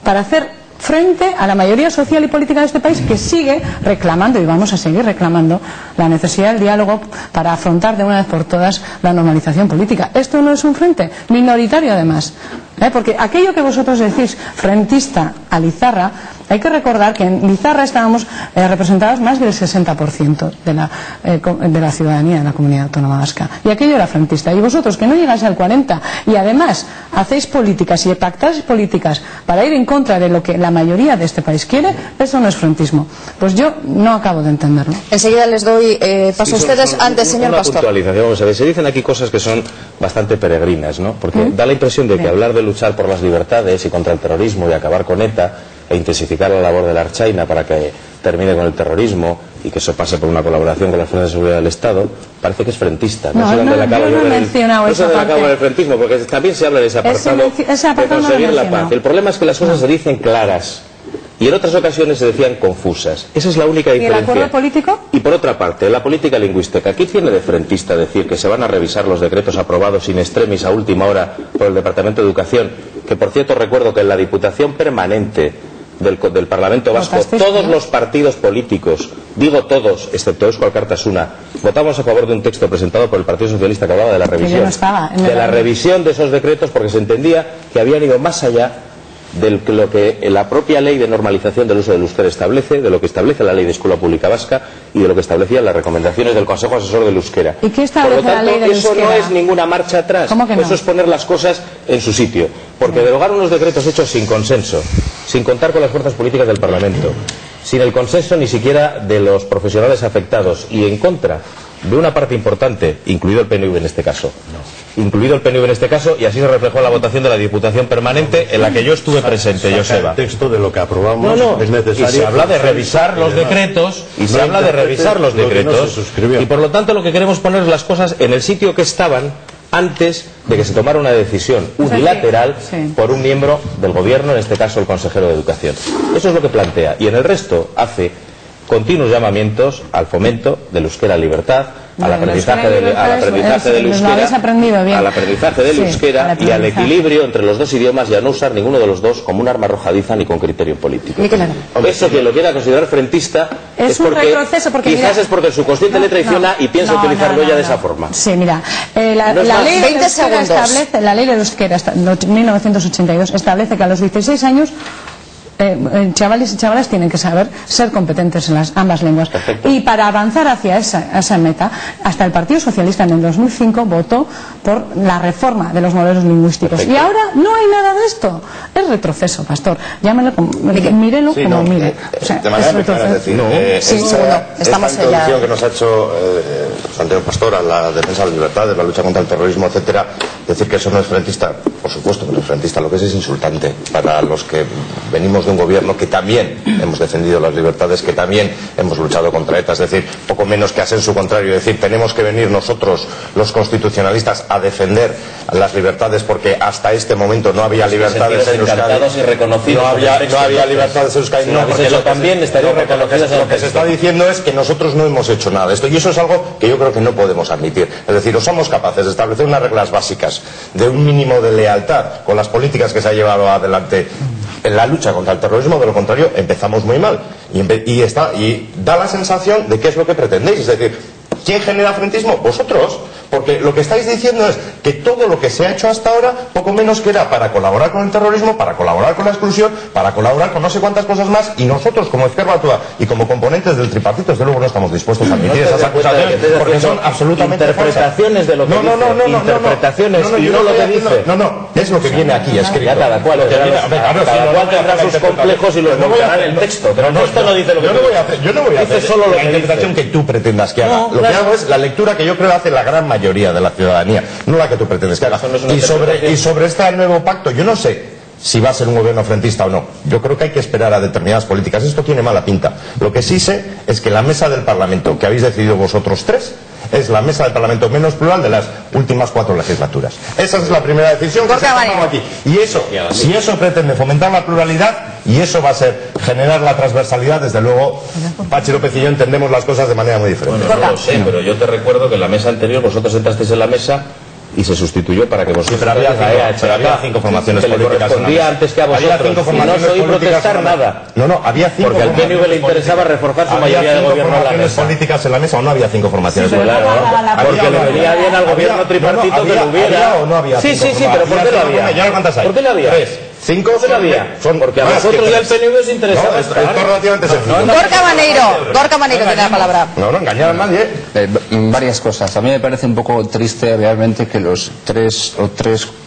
para hacer frente a la mayoría social y política de este país, que sigue reclamando, y vamos a seguir reclamando, la necesidad del diálogo para afrontar de una vez por todas la normalización política. Esto no es un frente minoritario, además, porque aquello que vosotros decís frentista a Lizarra, hay que recordar que en Lizarra estábamos representados más del 60% de la ciudadanía de la comunidad autónoma vasca, y aquello era frentista. Y vosotros, que no llegáis al 40% y además hacéis políticas y pactáis políticas para ir en contra de lo que la mayoría de este país quiere, eso no es frentismo. Pues yo no acabo de entenderlo. Enseguida les doy paso a ustedes. Antes, señor Pastor. Puntualización, vamos a ver, se dicen aquí cosas que son bastante peregrinas, ¿no? Porque da la impresión de que hablar de luchar por las libertades y contra el terrorismo y acabar con ETA e intensificar la labor de la Ertzaina para que termine con el terrorismo y que eso pase por una colaboración con las fuerzas de seguridad del Estado, parece que es frentista. No sé dónde le acabo yo del frentismo, porque también se habla de ese apartado de conseguir la paz. El problema es que las cosas se dicen claras y en otras ocasiones se decían confusas. Esa es la única diferencia. ¿Y el acuerdo político? Y por otra parte, la política lingüística. Aquí tiene de frentista decir que se van a revisar los decretos aprobados in extremis a última hora por el Departamento de Educación, que por cierto recuerdo que en la Diputación Permanente del Parlamento Vasco, todos los partidos políticos, digo todos, excepto Eusko Alkartasuna, votamos a favor de un texto presentado por el Partido Socialista que hablaba de la revisión, revisión de esos decretos, porque se entendía que habían ido más allá de lo que la propia ley de normalización del uso del euskera establece, de lo que establece la ley de Escuela Pública Vasca y de lo que establecían las recomendaciones del Consejo Asesor del Euskera. ¿Y qué establece Por lo tanto, la ley del eso euskera? no es ninguna marcha atrás. ¿Cómo que no? Eso es poner las cosas en su sitio. Porque derogar unos decretos hechos sin consenso, sin contar con las fuerzas políticas del Parlamento, sin el consenso ni siquiera de los profesionales afectados y en contra de una parte importante, incluido el PNV en este caso, incluido el PNV en este caso, y así se reflejó en la votación de la Diputación Permanente en la que yo estuve presente, Joseba. El texto de lo que aprobamos es necesario. Y se habla de revisar los decretos, y por lo tanto lo que queremos poner es las cosas en el sitio que estaban antes de que se tomara una decisión unilateral por un miembro del Gobierno, en este caso el consejero de Educación. Eso es lo que plantea, y en el resto hace continuos llamamientos al fomento del euskera libertad, al aprendizaje del euskera y al equilibrio entre los dos idiomas y a no usar ninguno de los dos como un arma arrojadiza ni con criterio político. Eso que lo quiera considerar frentista es un retroceso, porque quizás es porque el subconsciente le traiciona y piensa utilizarlo ya de esa forma. Sí, mira, la ley del euskera establece, la ley del euskera 1982 establece que a los 16 años chavales y chavalas tienen que saber ser competentes en ambas lenguas. Perfecto. Y para avanzar hacia esa meta, hasta el Partido Socialista en el 2005 votó por la reforma de los modelos lingüísticos. Perfecto. Y ahora no hay nada de esto. Es retroceso, Pastor. Llámelo, mírelo como mire. O sea, de manera es decir, estamos esta introducción que nos ha hecho Santiago Pastor a la defensa de la libertad, de la lucha contra el terrorismo, etcétera, decir que eso no es frentista, por supuesto que no es frentista, lo que es insultante para los que venimos de un gobierno que también hemos defendido las libertades, que también hemos luchado contra ETA, es decir, poco menos que hacer su contrario, es decir, tenemos que venir nosotros, los constitucionalistas, a defender las libertades porque hasta este momento no había libertades en Euskadi. No había libertades en Euskadi, no, porque lo que se está diciendo es que nosotros no hemos hecho nada de esto, y eso es algo que yo creo que no podemos admitir. Es decir, o somos capaces de establecer unas reglas básicas de un mínimo de lealtad con las políticas que se ha llevado adelante en la lucha contra el terrorismo, de lo contrario empezamos muy mal y da la sensación de qué es lo que pretendéis. Es decir, ¿quién genera frentismo? Vosotros, porque lo que estáis diciendo es que todo lo que se ha hecho hasta ahora poco menos que era para colaborar con el terrorismo, para colaborar con la exclusión, para colaborar con no sé cuántas cosas más, y nosotros como Ezker Batua y como componentes del tripartito desde luego no estamos dispuestos a admitir esas acusaciones porque son absolutamente interpretaciones de lo que interpretaciones y no lo que dice. No, es lo que viene aquí escrito. Ya cada cual tendrá sus complejos y los volcará en el texto, pero el texto no dice lo que yo no voy a hacer solo la interpretación que tú pretendas que haga. Lo que hago es la lectura que yo creo hace la gran mayoría de la ciudadanía, no la que tú pretendes que haga. Y sobre este nuevo pacto, yo no sé si va a ser un gobierno frentista o no. Yo creo que hay que esperar a determinadas políticas. Esto tiene mala pinta. Lo que sí sé es que la mesa del Parlamento que habéis decidido vosotros tres es la mesa del Parlamento menos plural de las últimas 4 legislaturas. Esa es la primera decisión que se ha tomado aquí. Y eso, si eso pretende fomentar la pluralidad, y eso va a ser generar la transversalidad, desde luego Pachi López y yo entendemos las cosas de manera muy diferente. Bueno, no lo sé, pero yo te recuerdo que en la mesa anterior vosotros entrasteis en la mesa y se sustituyó para que vosotros... Sí, pero había 5 formaciones políticas. Que le correspondía antes que a vosotros. No os oí protestar nada. No, había 5 porque al PNV le interesaba reforzar su mayoría de gobierno en la mesa. Políticas en la mesa, o no había 5 formaciones políticas. Claro, porque le venía bien al gobierno tripartito que lo hubiera. ¿Había o no había? Sí, pero ¿por qué lo había? ¿Ya cuántas hay? ¿Por qué lo había? 5 ¿Por qué lo había? Porque a vosotros y al PNV os interesaba. Esto es relativamente sencillo. Gorka Maneiro tiene la palabra. No engañar a nadie. Varias cosas. A mí me parece un poco triste realmente que los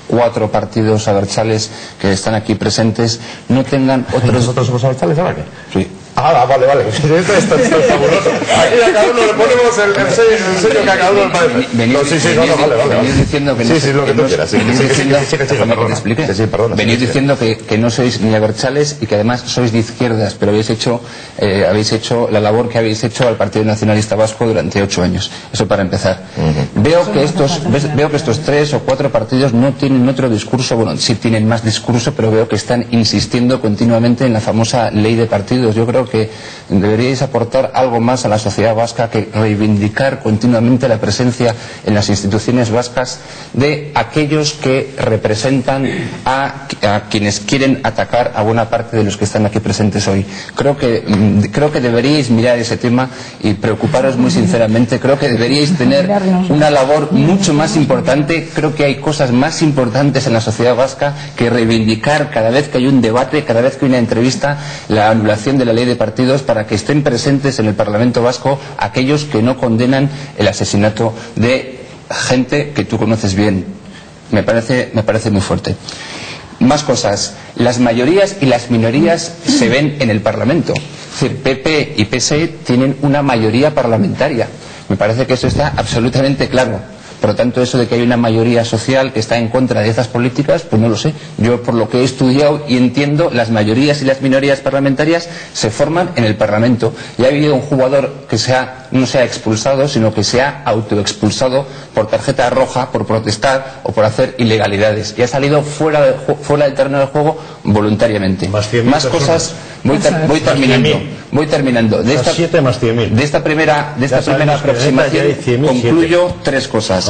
4 partidos abertzales que están aquí presentes no tengan otros... ¿Nosotros somos abertzales ahora qué? Sí. Vale. Esto es fabuloso. Aquí a cada uno le ponemos el sello que a cada uno le parece. Venís diciendo que no sí, lo que tú quieras. Venís diciendo que no sois ni abertzales y que además sois de izquierdas, pero habéis hecho la labor que habéis hecho al Partido Nacionalista Vasco durante 8 años. Eso para empezar. Veo que estos 3 o 4 partidos no tienen otro discurso, bueno, sí tienen más discurso, pero veo que están insistiendo continuamente en la famosa ley de partidos. Yo creo que deberíais aportar algo más a la sociedad vasca que reivindicar continuamente la presencia en las instituciones vascas de aquellos que representan a quienes quieren atacar a buena parte de los que están aquí presentes hoy. Creo que deberíais mirar ese tema y preocuparos muy sinceramente. Creo que deberíais tener una labor mucho más importante. Creo que hay cosas más importantes en la sociedad vasca que reivindicar cada vez que hay un debate, cada vez que hay una entrevista, la anulación de la ley de partidos, para que estén presentes en el Parlamento Vasco aquellos que no condenan el asesinato de gente que tú conoces bien. Me parece muy fuerte. Más cosas. Las mayorías y las minorías se ven en el Parlamento. Es decir, PP y PSE tienen una mayoría parlamentaria. Me parece que eso está absolutamente claro. Por lo tanto, eso de que hay una mayoría social que está en contra de estas políticas, pues no lo sé. Yo, por lo que he estudiado y entiendo, las mayorías y las minorías parlamentarias se forman en el Parlamento. Y ha habido un jugador que no se ha expulsado, sino que se ha autoexpulsado por tarjeta roja, por protestar o por hacer ilegalidades. Y ha salido fuera del terreno del juego voluntariamente. Más cosas. Voy terminando. De esta primera aproximación concluyo 3 cosas.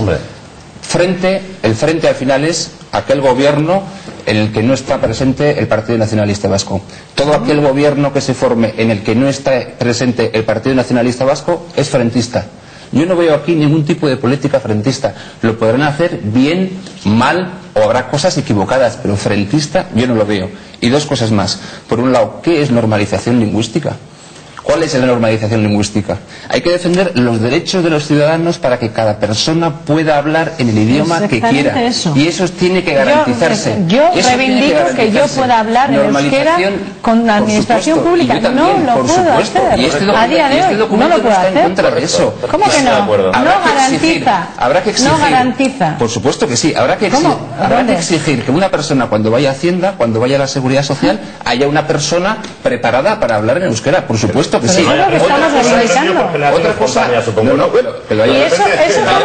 El frente al final es aquel gobierno en el que no está presente el Partido Nacionalista Vasco. Todo aquel gobierno que se forme en el que no está presente el Partido Nacionalista Vasco es frentista. Yo no veo aquí ningún tipo de política frentista. Lo podrán hacer bien, mal, o habrá cosas equivocadas, pero frentista yo no lo veo. Y 2 cosas más. Por un lado, ¿qué es normalización lingüística? ¿Cuál es la normalización lingüística? Hay que defender los derechos de los ciudadanos para que cada persona pueda hablar en el idioma que quiera. Y eso tiene que garantizarse. Yo reivindico que yo pueda hablar en euskera con la administración pública. No lo puedo hacer. A día de hoy no lo puedo hacer. ¿Cómo que no? No garantiza. Habrá que exigir. No garantiza. Por supuesto que sí. Habrá que exigir que una persona, cuando vaya a Hacienda, cuando vaya a la Seguridad Social, haya una persona preparada para hablar en euskera. Por supuesto que sí. Eso es lo que estamos reivindicando. Otra cosa, ¿y eso cómo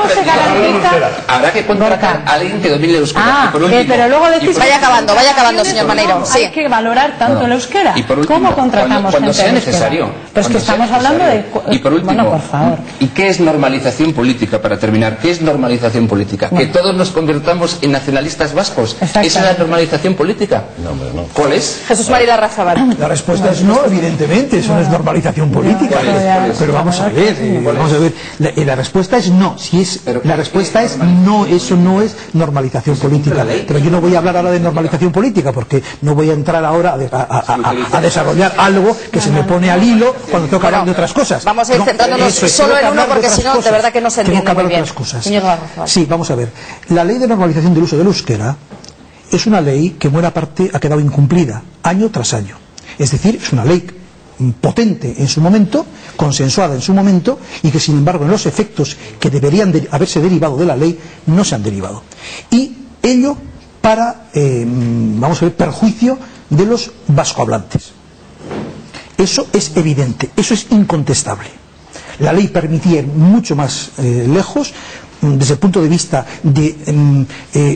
se garantiza? Habrá que contratar a alguien que domine el euskera. Pero luego decís... Vaya acabando, señor Maneiro. Hay que valorar tanto el euskera. ¿Cómo contratamos cuando sea necesario? Pero es que estamos hablando de... Y por último, bueno, por favor. ¿Y qué es normalización política, para terminar? ¿Qué es normalización política? ¿Que todos nos convirtamos en nacionalistas vascos? ¿Esa es la normalización política? No. ¿Cuál es? Jesús María Razabal. La respuesta es no, evidentemente, eso no es normalización política. Pero vamos a ver, la respuesta es no. La respuesta es no, eso no es normalización política. Pero yo no voy a hablar ahora de normalización política, porque no voy a entrar ahora a desarrollar algo que se me pone al hilo cuando tengo que hablar de otras cosas. Vamos a ir centrándonos solo en uno, porque si no, de verdad que no se entiende muy bien. Señor Razabal. Sí, vamos a ver. La ley de normalización del uso del euskera es una ley que en buena parte ha quedado incumplida, año tras año. Es decir, es una ley potente en su momento, consensuada en su momento, y que sin embargo en los efectos que deberían haberse derivado de la ley no se han derivado. Y ello para, perjuicio de los vascohablantes. Eso es evidente, eso es incontestable. La ley permitía ir mucho más lejos desde el punto de vista de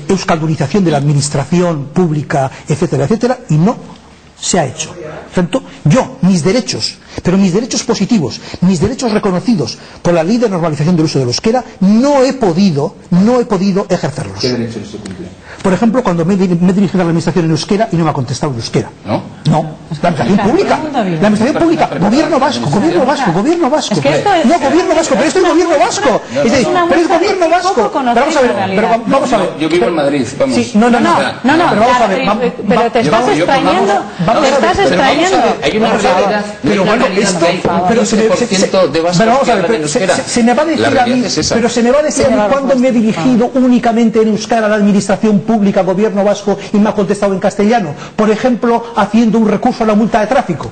euskaldunización de la administración pública, etcétera, etcétera, y no se ha hecho. Por tanto, mis derechos, pero mis derechos positivos, mis derechos reconocidos por la ley de normalización del uso del euskera, no he podido ejercerlos. ¿Qué derechos se cumplen? Por ejemplo, cuando me he dirigido a la administración en euskera y no me ha contestado en euskera. ¿No? La administración pública. La administración pública. Gobierno vasco. Es que esto es... No, gobierno vasco, pero esto es gobierno vasco. Pero es gobierno vasco. Vamos a ver. Yo vivo en Madrid, vamos. Sí, no. Pero vamos a ver. Pero te estás extrañando. Hay una realidad. Pero bueno, esto... Pero vamos a ver. Se me va a decir a mí... Pero se me va a decir a mí cuando me he dirigido únicamente en euskera a la administración pública, gobierno vasco, y me ha contestado en castellano. Por ejemplo, haciendo un recurso a la multa de tráfico.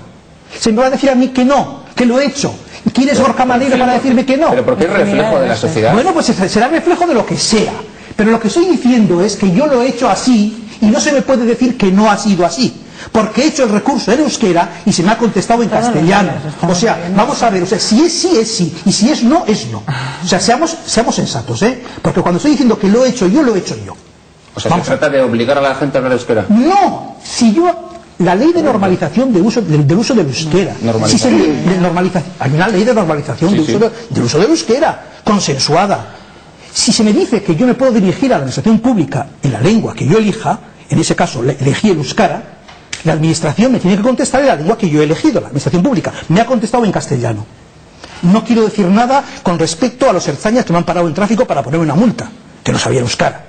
Se me va a decir a mí que no, que lo he hecho. ¿Quién es Gorka Maneiro para decirme que no? Pero porque es reflejo de la sociedad. Bueno, pues será reflejo de lo que sea. Pero lo que estoy diciendo es que yo lo he hecho así y no se me puede decir que no ha sido así. Porque he hecho el recurso en euskera y se me ha contestado en castellano. O sea, vamos a ver, o sea, si es sí, es sí. Y si es no, es no. O sea, seamos sensatos, ¿eh? Porque cuando estoy diciendo que lo he hecho yo, lo he hecho yo. O sea, ¿se trata de obligar a la gente a hablar euskera? No, si yo... La ley de normalización del uso del euskera. Hay una ley de normalización del uso del euskera, consensuada. Si se me dice que yo me puedo dirigir a la administración pública en la lengua que yo elija, en ese caso elegí el euskara, la administración me tiene que contestar en la lengua que yo he elegido, la administración pública. Me ha contestado en castellano. No quiero decir nada con respecto a los ertzainas que me han parado en tráfico para ponerme una multa, que no sabía euskara.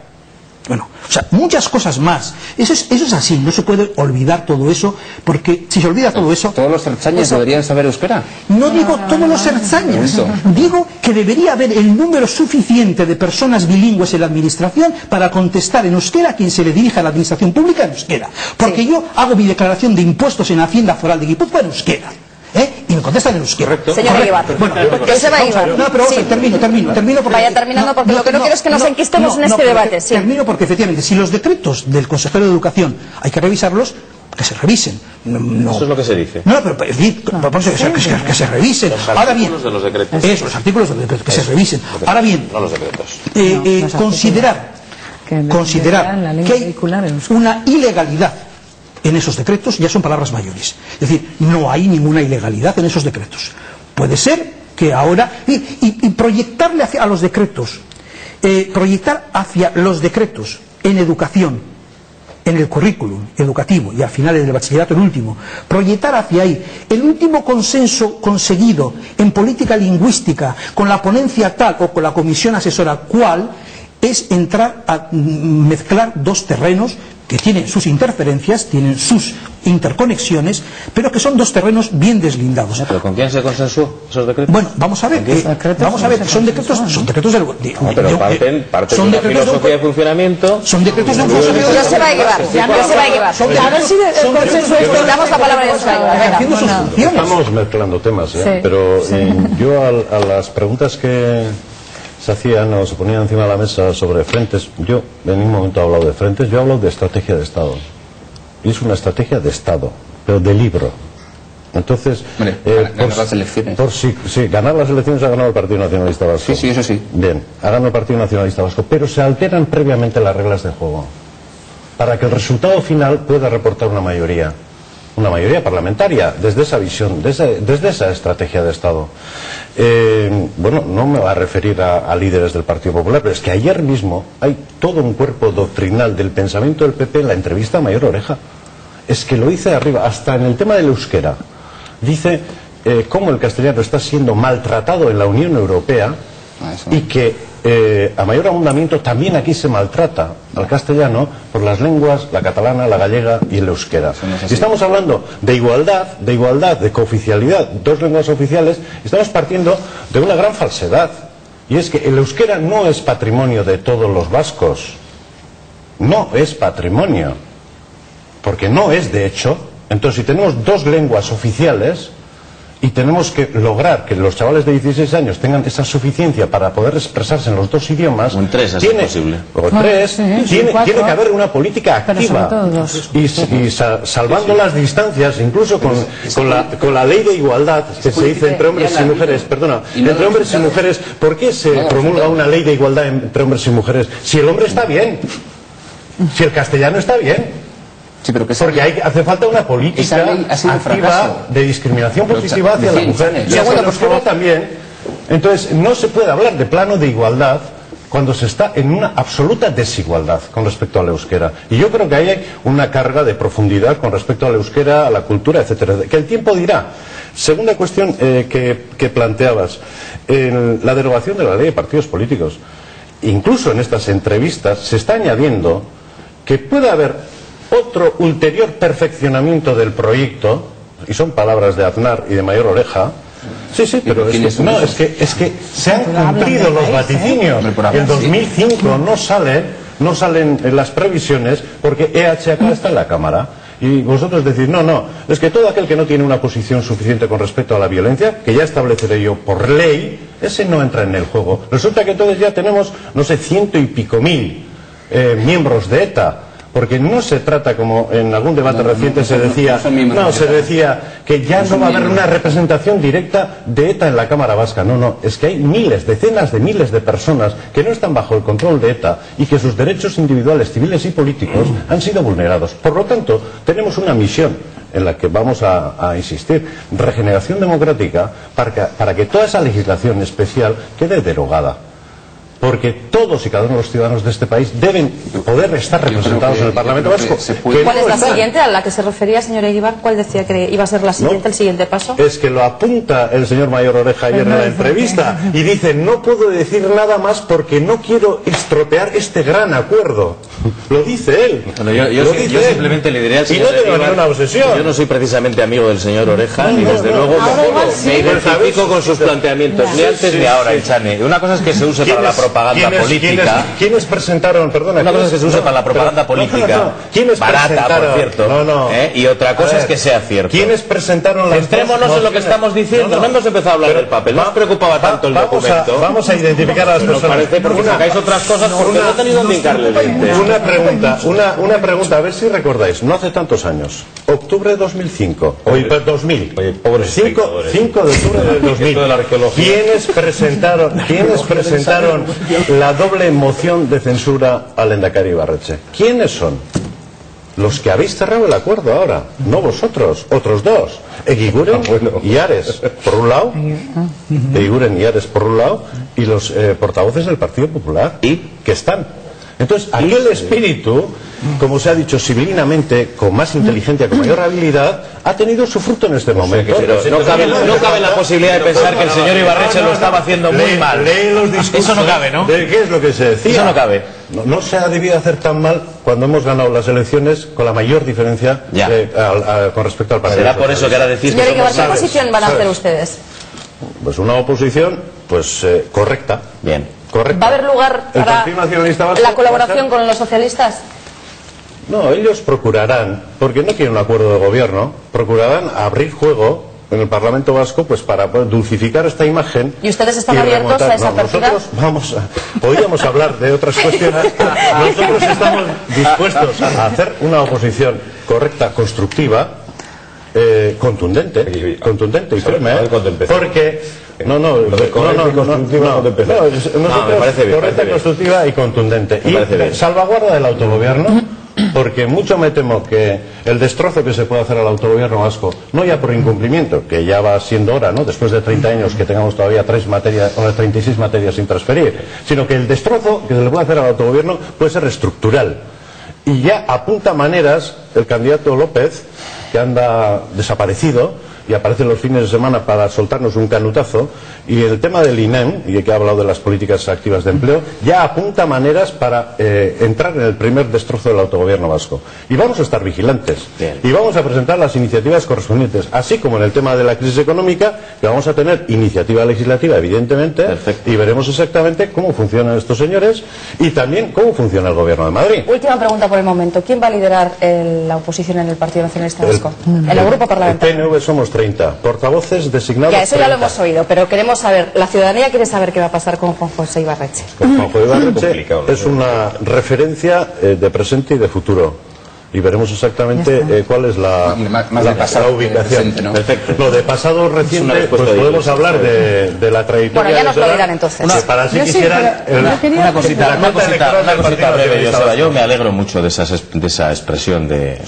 Bueno, o sea, muchas cosas más. Eso es así, no se puede olvidar todo eso, porque si se olvida todo eso... ¿Todos los ertzainas deberían saber euskera? No digo todos los ertzainas, digo que debería haber el número suficiente de personas bilingües en la administración para contestar en euskera a quien se le dirija a la administración pública en euskera. Porque yo hago mi declaración de impuestos en Hacienda Foral de Guipúzcoa en euskera. Y me contestan en euskera. Correcto. Señor Eguíbar, bueno, se va a ir. No, pero sí. termino porque... Vaya terminando, porque lo que no quiero es que nos enquistemos en este debate. Sí. Termino porque efectivamente, si los decretos del consejero de Educación hay que revisarlos, que se revisen. No. Eso es lo que se dice. No, pero que se revisen. Ahora bien, los decretos. Eso, los artículos de los decretos, que se revisen. Ahora bien, no los decretos. Considerar que hay una ilegalidad en esos decretos ya son palabras mayores. Es decir, no hay ninguna ilegalidad en esos decretos. Puede ser que ahora... Y proyectarle a los decretos, proyectar hacia los decretos en educación, en el currículum educativo y al final en el bachillerato el último, proyectar hacia ahí el último consenso conseguido en política lingüística con la ponencia tal o con la comisión asesora cual, es entrar a mezclar dos terrenos que tienen sus interferencias, tienen sus interconexiones, pero que son dos terrenos bien deslindados. ¿Pero con quién se consensuó esos decretos? Bueno, vamos a ver, son decretos del... pero parten de una filosofía de funcionamiento... Son decretos de un consejero... No se va a llevar, A ver si el consenso es... Damos la palabra de Euskadi. Estamos mezclando temas, pero yo a las preguntas que se hacían o se ponían encima de la mesa sobre frentes, yo en ningún momento he hablado de frentes, yo he hablado de estrategia de Estado. Y es una estrategia de Estado, pero de libro. Entonces, ganar las elecciones. Ganar las elecciones ha ganado el Partido Nacionalista Vasco. Sí, eso sí. Bien, ha ganado el Partido Nacionalista Vasco, pero se alteran previamente las reglas de juego para que el resultado final pueda reportar una mayoría parlamentaria desde esa visión, desde esa estrategia de Estado. Bueno, no me va a referir a líderes del Partido Popular, pero es que ayer mismo hay todo un cuerpo doctrinal del pensamiento del PP en la entrevista a Mayor Oreja. Es que lo dice de arriba, hasta en el tema del euskera. Dice cómo el castellano está siendo maltratado en la Unión Europea y que a mayor abundamiento también aquí se maltrata al castellano por las lenguas, la catalana, la gallega y el euskera. Si estamos hablando de igualdad, de cooficialidad, dos lenguas oficiales, estamos partiendo de una gran falsedad. Y es que el euskera no es patrimonio de todos los vascos. No es patrimonio. Porque no es de hecho. Entonces, si tenemos dos lenguas oficiales y tenemos que lograr que los chavales de 16 años tengan esa suficiencia para poder expresarse en los dos idiomas, o en tres, es imposible. O tres, tiene que haber una política activa y salvando las distancias, incluso con la ley de igualdad que se dice entre hombres y mujeres, entre hombres y mujeres. ¿Por qué se promulga una ley de igualdad entre hombres y mujeres? Si el hombre está bien, si el castellano está bien. Sí, pero porque hace falta una política activa de discriminación positiva hacia la mujer y hacia los jóvenes también. Entonces, no se puede hablar de plano de igualdad cuando se está en una absoluta desigualdad con respecto al euskera. Y yo creo que ahí hay una carga de profundidad con respecto al euskera, a la cultura, etcétera, que el tiempo dirá. Segunda cuestión que planteabas, la derogación de la ley de partidos políticos. Incluso en estas entrevistas se está añadiendo que puede haber otro ulterior perfeccionamiento del proyecto, y son palabras de Aznar y de Mayor Oreja. Sí, pero es que se han cumplido los vaticinios. En 2005 no salen las previsiones porque EHK está en la Cámara Y vosotros decís, no, es que todo aquel que no tiene una posición suficiente con respecto a la violencia, que ya estableceré yo por ley, ese no entra en el juego. Resulta que entonces ya tenemos, no sé, 100 y pico mil miembros de ETA. Porque no se trata, como en algún debate reciente se decía que ya no va a haber una representación directa de ETA en la Cámara Vasca. No, es que hay miles, decenas de miles de personas que no están bajo el control de ETA y que sus derechos individuales, civiles y políticos han sido vulnerados. Por lo tanto, tenemos una misión en la que vamos a insistir, regeneración democrática, para que toda esa legislación especial quede derogada. Porque todos y cada uno de los ciudadanos de este país deben poder estar representados en el Parlamento Vasco. ¿Cuál es la siguiente a la que se refería, señor Eguíbar? ¿Cuál decía que iba a ser la siguiente, el siguiente paso? Es que lo apunta el señor Mayor Oreja ayer en la entrevista y dice, no puedo decir nada más porque no quiero estropear este gran acuerdo. Lo dice él. Bueno, yo simplemente le diré al señor Eguíbar, yo no soy precisamente amigo del señor Oreja y desde luego me identifico con sus planteamientos, ni antes ni ahora, Chane. Una cosa es que se use para la propaganda política. ¿Quiénes presentaron? Perdona. Una cosa es que se use para la propaganda política. ¿Quiénes barata, por cierto. Y otra cosa es que sea cierto. ¿Quiénes presentaron las Centrémonos en lo que estamos diciendo. No hemos empezado a hablar del papel. No os preocupaba tanto el documento. Vamos a identificar a las personas. Parece porque sacáis otras cosas porque no he tenido que hincarle el diente. Una pregunta, a ver si recordáis. No hace tantos años. Octubre de 2005. 2000. 5 de octubre de 2000. ¿Quiénes presentaron la doble moción de censura al Lehendakari Ibarretxe? ¿Quiénes son? Los que habéis cerrado el acuerdo ahora, no vosotros, otros dos, Eguiguren y Ares, por un lado, y los portavoces del Partido Popular, que están. Entonces, aquel espíritu, como se ha dicho civilinamente, con más inteligencia, con mayor habilidad, ha tenido su fruto en este momento. Pero no cabe la posibilidad de pensar que el señor Ibarretxe lo estaba haciendo muy mal. Eso no cabe, ¿no? ¿Qué es lo que se decía? Eso no cabe. No se ha debido hacer tan mal cuando hemos ganado las elecciones con la mayor diferencia con respecto al Partido. Será por eso que ahora decís que somos ¿qué oposición van a hacer ustedes? Pues una oposición, correcta. Bien. Correcto. ¿Va a haber lugar para la colaboración con los socialistas? No, ellos procurarán, porque no quieren un acuerdo de gobierno, procurarán abrir juego en el Parlamento Vasco para dulcificar esta imagen. ¿Y ustedes están abiertos a esa apertura? Nosotros podríamos hablar de otras cuestiones. Nosotros estamos dispuestos a hacer una oposición correcta, constructiva, contundente y firme, porque me parece bien, correcta, constructiva y contundente. Y salvaguarda del autogobierno, porque mucho me temo que el destrozo que se puede hacer al autogobierno vasco, no ya por incumplimiento, que ya va siendo hora, ¿no?, después de 30 años que tengamos todavía 36 materias sin transferir, sino que el destrozo que se le puede hacer al autogobierno puede ser estructural. Y ya apunta maneras el candidato López, que anda desaparecido y aparece los fines de semana para soltarnos un canutazo, y el tema del INEM, y que ha hablado de las políticas activas de empleo, ya apunta maneras para entrar en el primer destrozo del autogobierno vasco. Y vamos a estar vigilantes. Bien. Y vamos a presentar las iniciativas correspondientes, así como en el tema de la crisis económica, que vamos a tener iniciativa legislativa, evidentemente. Perfecto. Y veremos exactamente cómo funcionan estos señores y también cómo funciona el gobierno de Madrid. Última pregunta por el momento. ¿Quién va a liderar la oposición en el Partido Nacionalista Vasco? En el grupo parlamentario. El PNV somos 30 portavoces designados. Ya, eso 30. Ya lo hemos oído, pero queremos saber, la ciudadanía quiere saber qué va a pasar con Juan José Ibarretxe. Juan José Ibarretxe es una referencia de presente y de futuro. Y veremos exactamente cuál es la ubicación. Presente, ¿no? Perfecto. Lo de pasado reciente, pues podemos hablar de la trayectoria. Bueno, ya nos lo dirán entonces. Para si quisieran. Una cosita breve, Joseba. Yo me alegro mucho de esa expresión de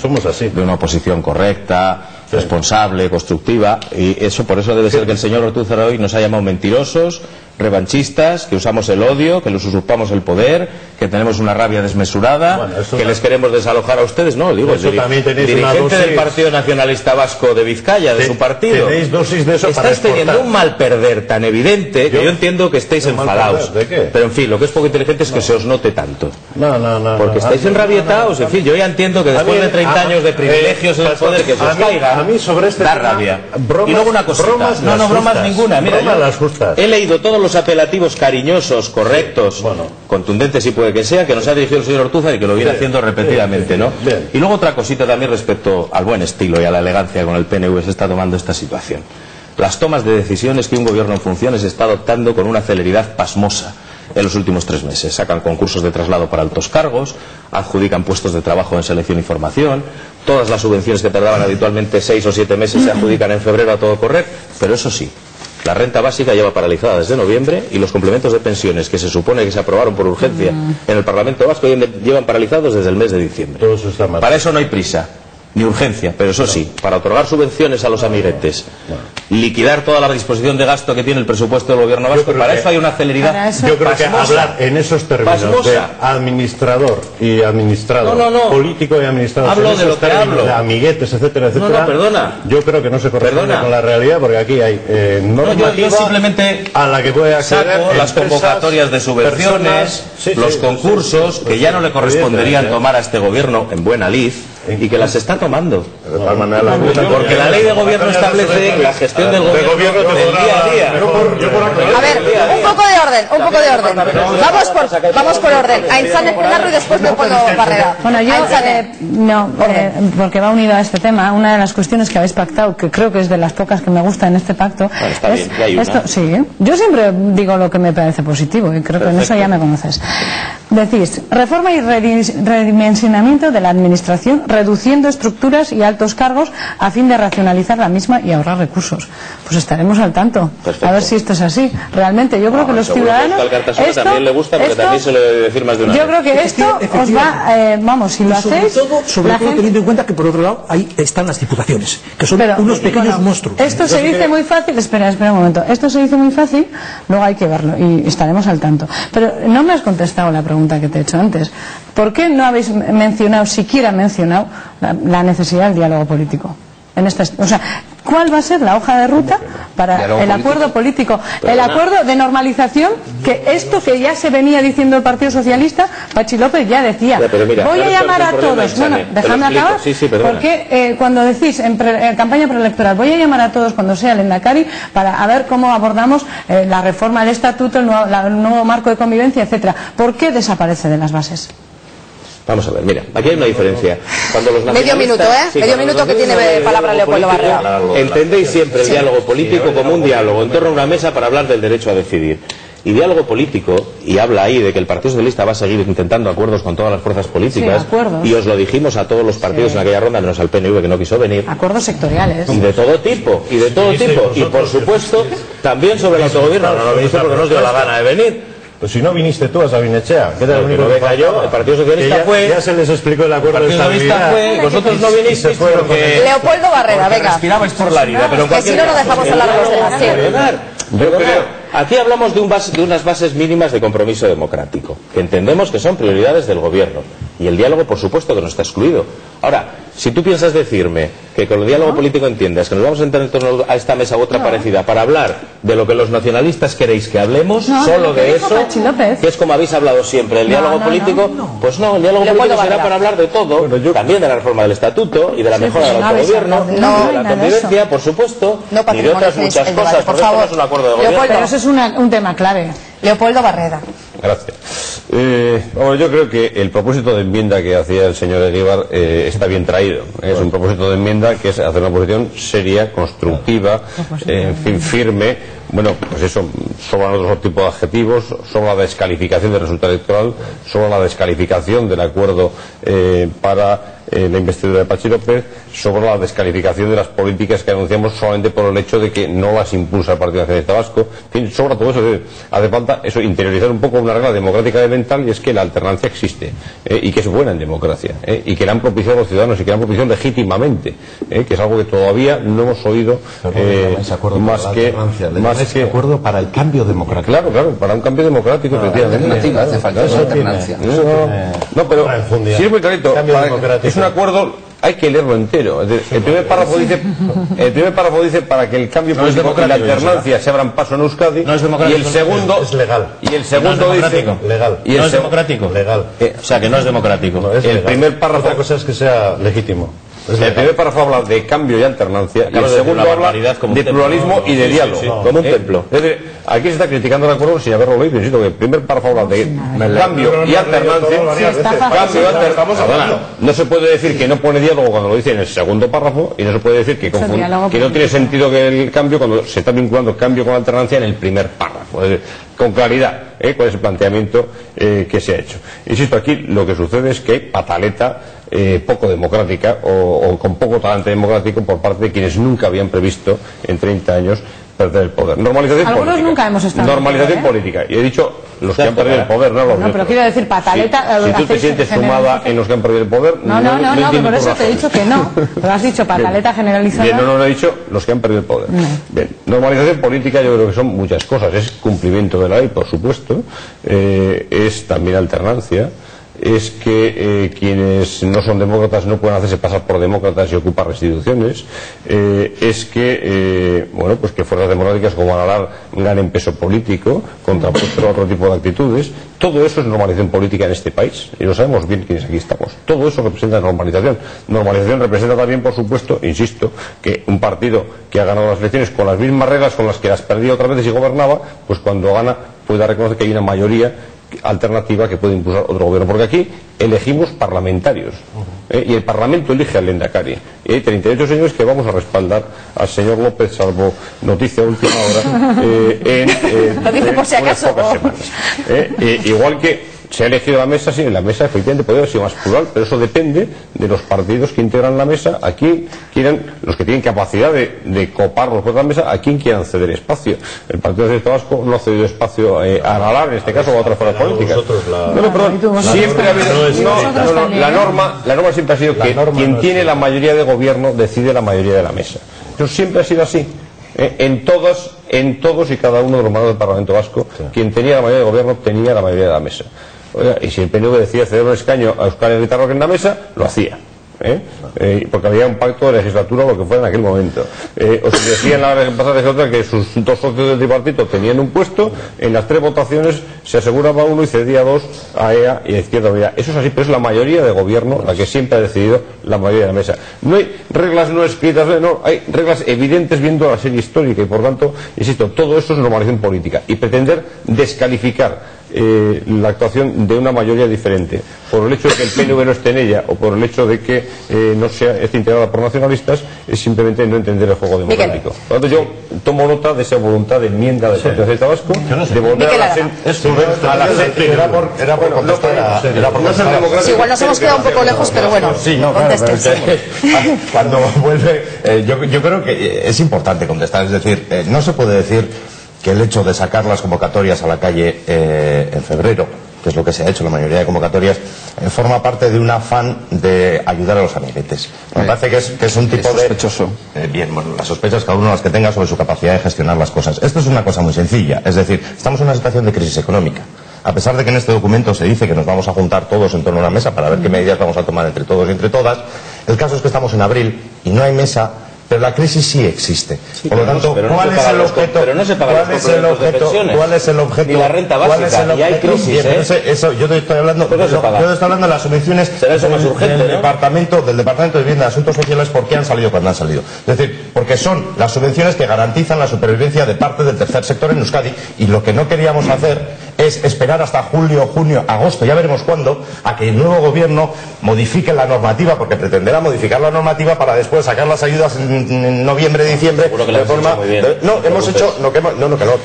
una oposición correcta, responsable, constructiva, y eso por eso debe ser que el señor Ortúzar hoy nos ha llamado mentirosos, revanchistas, que usamos el odio, que les usurpamos el poder, que tenemos una rabia desmesurada, que les queremos desalojar a ustedes. No, digo, el dirigente del Partido Nacionalista Vasco de Vizcaya, de su partido. Tenéis dosis de eso. Estáis teniendo un mal perder tan evidente que yo entiendo que estéis enfadados. Pero en fin, lo que es poco inteligente es que se os note tanto. No. Porque estáis enrabietados. En fin, yo ya entiendo que después de 30 años de privilegios en el poder que se os caiga, a mí sobre este da rabia. Y luego una cosita. No, bromas ninguna. Mira, las justas. He leído todos los apelativos cariñosos, correctos, contundente sí puede que sea, que nos ha dirigido el señor Ortúzar y que lo viene haciendo repetidamente, ¿no? Y luego otra cosita también respecto al buen estilo y a la elegancia con el PNV se está tomando esta situación. Las tomas de decisiones que un gobierno en funciones está adoptando con una celeridad pasmosa en los últimos 3 meses. Sacan concursos de traslado para altos cargos, adjudican puestos de trabajo en selección y formación, todas las subvenciones que tardaban habitualmente 6 o 7 meses se adjudican en febrero a todo correr, pero eso sí, la renta básica lleva paralizada desde noviembre y los complementos de pensiones que se supone que se aprobaron por urgencia en el Parlamento Vasco llevan paralizados desde el mes de diciembre. Todo eso está mal. Para eso no hay prisa ni urgencia, pero eso sí, para otorgar subvenciones a los amiguetes, liquidar toda la disposición de gasto que tiene el presupuesto del gobierno vasco, para eso hay una celeridad. Yo creo que hablar en esos términos de administrador y administrado, político y administrado, hablo de lo que hablo, de amiguetes, etcétera, etcétera, perdona, yo creo que no se corresponde con la realidad, porque aquí hay normativa yo simplemente a la que puede acceder las convocatorias de subvenciones, los concursos, que ya no le corresponderían tomar a este gobierno en buena lid, y que las está tomando. Porque la ley de gobierno establece la gestión del gobierno del día a día. A ver, un poco de orden. Vamos por orden. Aintzane Pizarro y después Leopoldo Barreda. Bueno, yo porque va unido a este tema, una de las cuestiones que habéis pactado, que creo que es de las pocas que me gusta en este pacto, es esto. Sí, yo siempre digo lo que me parece positivo y creo que en eso ya me conoces. Decís, reforma y redimensionamiento de la administración, reduciendo estructuras y altos cargos a fin de racionalizar la misma y ahorrar recursos. Pues estaremos al tanto. A ver si esto es así. Realmente, yo creo que los ciudadanos... Esto, también le gusta, porque también se lo debe decir más de una vez. Yo creo que esto os va... vamos, si lo hacéis... Sobre todo teniendo en cuenta que, por otro lado, ahí están las diputaciones, que son unos pequeños monstruos. Esto se dice muy fácil... Espera un momento. Esto se dice muy fácil, luego hay que verlo y estaremos al tanto. Pero no me has contestado la pregunta que te he hecho antes. ¿Por qué no habéis siquiera mencionado la necesidad del diálogo político? O sea, ¿cuál va a ser la hoja de ruta para el acuerdo político? El acuerdo de normalización, que esto que ya se venía diciendo el Partido Socialista, Patxi López ya decía, voy a llamar a todos, déjame acabar, porque cuando decís en campaña preelectoral, voy a llamar a todos cuando sea el Lehendakari para ver cómo abordamos la reforma del estatuto, el nuevo marco de convivencia, etcétera. ¿Por qué desaparece de las bases? Vamos a ver, mira, aquí hay una diferencia. Cuando los medio minuto, medio minuto que tiene palabra Leopoldo Barrera. Entendéis siempre el diálogo político como un diálogo en torno a una mesa para hablar del derecho a decidir. Y diálogo político, y habla ahí de que el Partido Socialista va a seguir intentando acuerdos con todas las fuerzas políticas, y os lo dijimos a todos los partidos en aquella ronda, menos al PNV que no quiso venir. Acuerdos sectoriales. Y de todo tipo, y por supuesto, también sobre el autogobierno. No lo viniste porque no os dio la gana de venir. Pues si no viniste tú a Sabinechea, que era el único que cayó, el Partido Socialista fue... Ya se les explicó el acuerdo de estabilidad. Vosotros no vinisteis porque... Leopoldo Barrera, venga. Respirabais por la herida, pero que si no, no dejamos hablar a los demás. Yo creo... Aquí hablamos de unas bases mínimas de compromiso democrático, que entendemos que son prioridades del gobierno. Y el diálogo, por supuesto, que no está excluido. Ahora, si tú piensas decirme que con el diálogo político entiendas que nos vamos a sentar en torno a esta mesa u otra parecida para hablar de lo que los nacionalistas queréis que hablemos, solo de eso, que es como habéis hablado siempre, el diálogo político, pues no, el diálogo político será para hablar de todo, también de la reforma del estatuto y de la mejora del autogobierno, de la convivencia, por supuesto, y de otras muchas cosas, porque esto no es un acuerdo de gobierno. Pero eso es un tema clave. Leopoldo Barrera. Gracias. Yo creo que el propósito de enmienda que hacía el señor Eguíbar está bien traído. Es un propósito de enmienda que es hacer una posición seria, constructiva, en fin, firme. Bueno, pues eso, sobran otros tipos de adjetivos, sobra la descalificación del resultado electoral, sobra la descalificación del acuerdo para la investidura de Patxi López, sobra la descalificación de las políticas que anunciamos solamente por el hecho de que no las impulsa el Partido Nacionalista Vasco. En fin, sobra todo eso. Hace falta eso, interiorizar un poco una regla democrática elemental, y es que la alternancia existe y que es buena en democracia y que la han propiciado los ciudadanos y que la han propiciado legítimamente, que es algo que todavía no hemos oído más que acuerdo para el cambio democrático. Claro, para un cambio democrático, efectivamente. Hace falta esa alternancia. No, pero si es muy clarito, es un acuerdo. Hay que leerlo entero. El primer párrafo dice para que el cambio político y la alternancia se abran paso en Euskadi. No es democrático. Y el segundo es legal. Y el segundo dice legal. Y no es democrático. Legal. O sea, que no es democrático. No, es el primer párrafo. Otra cosa es que sea legítimo. El primer párrafo habla de cambio y alternancia, y el segundo habla de pluralismo y de diálogo. Como un templo. Es decir, aquí se está criticando el acuerdo sin haberlo leído. Insisto que el primer párrafo habla de cambio y alternancia. No se puede decir que no pone diálogo cuando lo dice en el segundo párrafo, y no se puede decir que no tiene sentido que el cambio cuando se está vinculando el cambio con alternancia en el primer párrafo. Es decir, con claridad, cuál es el planteamiento que se ha hecho. Insisto, aquí lo que sucede es que hay pataleta poco democrática o con poco talante democrático por parte de quienes nunca habían previsto en 30 años perder el poder. Normalización Algunos política. nunca hemos estado Normalización política. Y he dicho los que han perdido el poder, no los No, pero quiero decir, pataleta... Si tú te sientes sumada en los que han perdido el poder... No, por eso te he dicho que no. Pero has dicho pataleta generalizada. Bien, no he dicho los que han perdido el poder. Bien, normalización política yo creo que son muchas cosas. Es cumplimiento de la ley, por supuesto. Es también alternancia. Es que quienes no son demócratas no pueden hacerse pasar por demócratas y ocupar instituciones. Es que bueno, pues que fuerzas democráticas como Aralar ganen peso político contrapuesto a otro tipo de actitudes. Todo eso es normalización política en este país y lo sabemos bien quienes aquí estamos. Todo eso representa normalización. Normalización representa también, por supuesto, insisto, que un partido que ha ganado las elecciones con las mismas reglas con las que las perdió otras veces y gobernaba, pues cuando gana pueda reconocer que hay una mayoría alternativa que puede impulsar otro gobierno, porque aquí elegimos parlamentarios y el Parlamento elige al Lehendakari y hay 38 señores que vamos a respaldar al señor López, salvo noticia de última hora Lo dice por si acaso. unas pocas semanas. Igual que se ha elegido la mesa, sí, en la mesa efectivamente podría haber sido más plural, pero eso depende de los partidos que integran la mesa, a quién quieran, los que tienen capacidad de copar los puestos de la mesa, a quién quieran ceder espacio. El Partido Socialista Vasco no ha cedido espacio a Aralar, en este caso, o a otras fuerzas políticas. Siempre ha habido... La norma siempre ha sido que quien tiene la mayoría de gobierno decide la mayoría de la mesa. Eso siempre ha sido así. En todos y cada uno de los mandatos del Parlamento Vasco, quien tenía la mayoría de gobierno tenía la mayoría de la mesa. Oiga, y si el PNV decía ceder un escaño a Euskal Herria en la mesa, lo hacía. Porque había un pacto de legislatura o lo que fuera en aquel momento. O si decía en la pasada legislatura que sus dos socios del tripartito tenían un puesto, en las 3 votaciones se aseguraba uno y cedía 2 a EA y a Izquierda Unida. Eso es así, pero es la mayoría de gobierno la que siempre ha decidido la mayoría de la mesa. No hay reglas no escritas, no, hay reglas evidentes viendo la serie histórica y por tanto, insisto, todo eso es normalización política y pretender descalificar la actuación de una mayoría diferente por el hecho de que el PNV no esté en ella o por el hecho de que no esté integrada por nacionalistas es simplemente no entender el juego democrático. Por lo tanto, yo tomo nota de esa voluntad de enmienda del Partido Socialista Vasco de volver a la igual nos hemos quedado un poco lejos, pero bueno, cuando vuelve yo creo que es importante contestar, es decir, no se puede decir que el hecho de sacar las convocatorias a la calle en febrero, que es lo que se ha hecho, la mayoría de convocatorias, forma parte de un afán de ayudar a los amiguetes. Me parece que es un tipo de... sospechoso. Bien, bueno, las sospechas cada uno las que tenga sobre su capacidad de gestionar las cosas. Esto es una cosa muy sencilla, es decir, estamos en una situación de crisis económica. A pesar de que en este documento se dice que nos vamos a juntar todos en torno a una mesa para ver qué medidas vamos a tomar entre todos y entre todas, el caso es que estamos en abril y no hay mesa. Pero la crisis sí existe. Sí, por lo tanto, ¿cuál es el objeto? Pero no se pagan los complementos de pensiones. ¿Cuál es el objeto? Ni la renta básica. Y hay crisis, yo te estoy hablando. Yo estoy hablando de las subvenciones del Departamento de Vivienda y Asuntos Sociales. ¿Por qué han salido cuando han salido? Es decir, porque son las subvenciones que garantizan la supervivencia de parte del tercer sector en Euskadi. Y lo que no queríamos hacer es esperar hasta julio, junio, agosto, ya veremos cuándo, a que el nuevo gobierno modifique la normativa, porque pretenderá modificar la normativa para después sacar las ayudas en noviembre, diciembre, de forma... que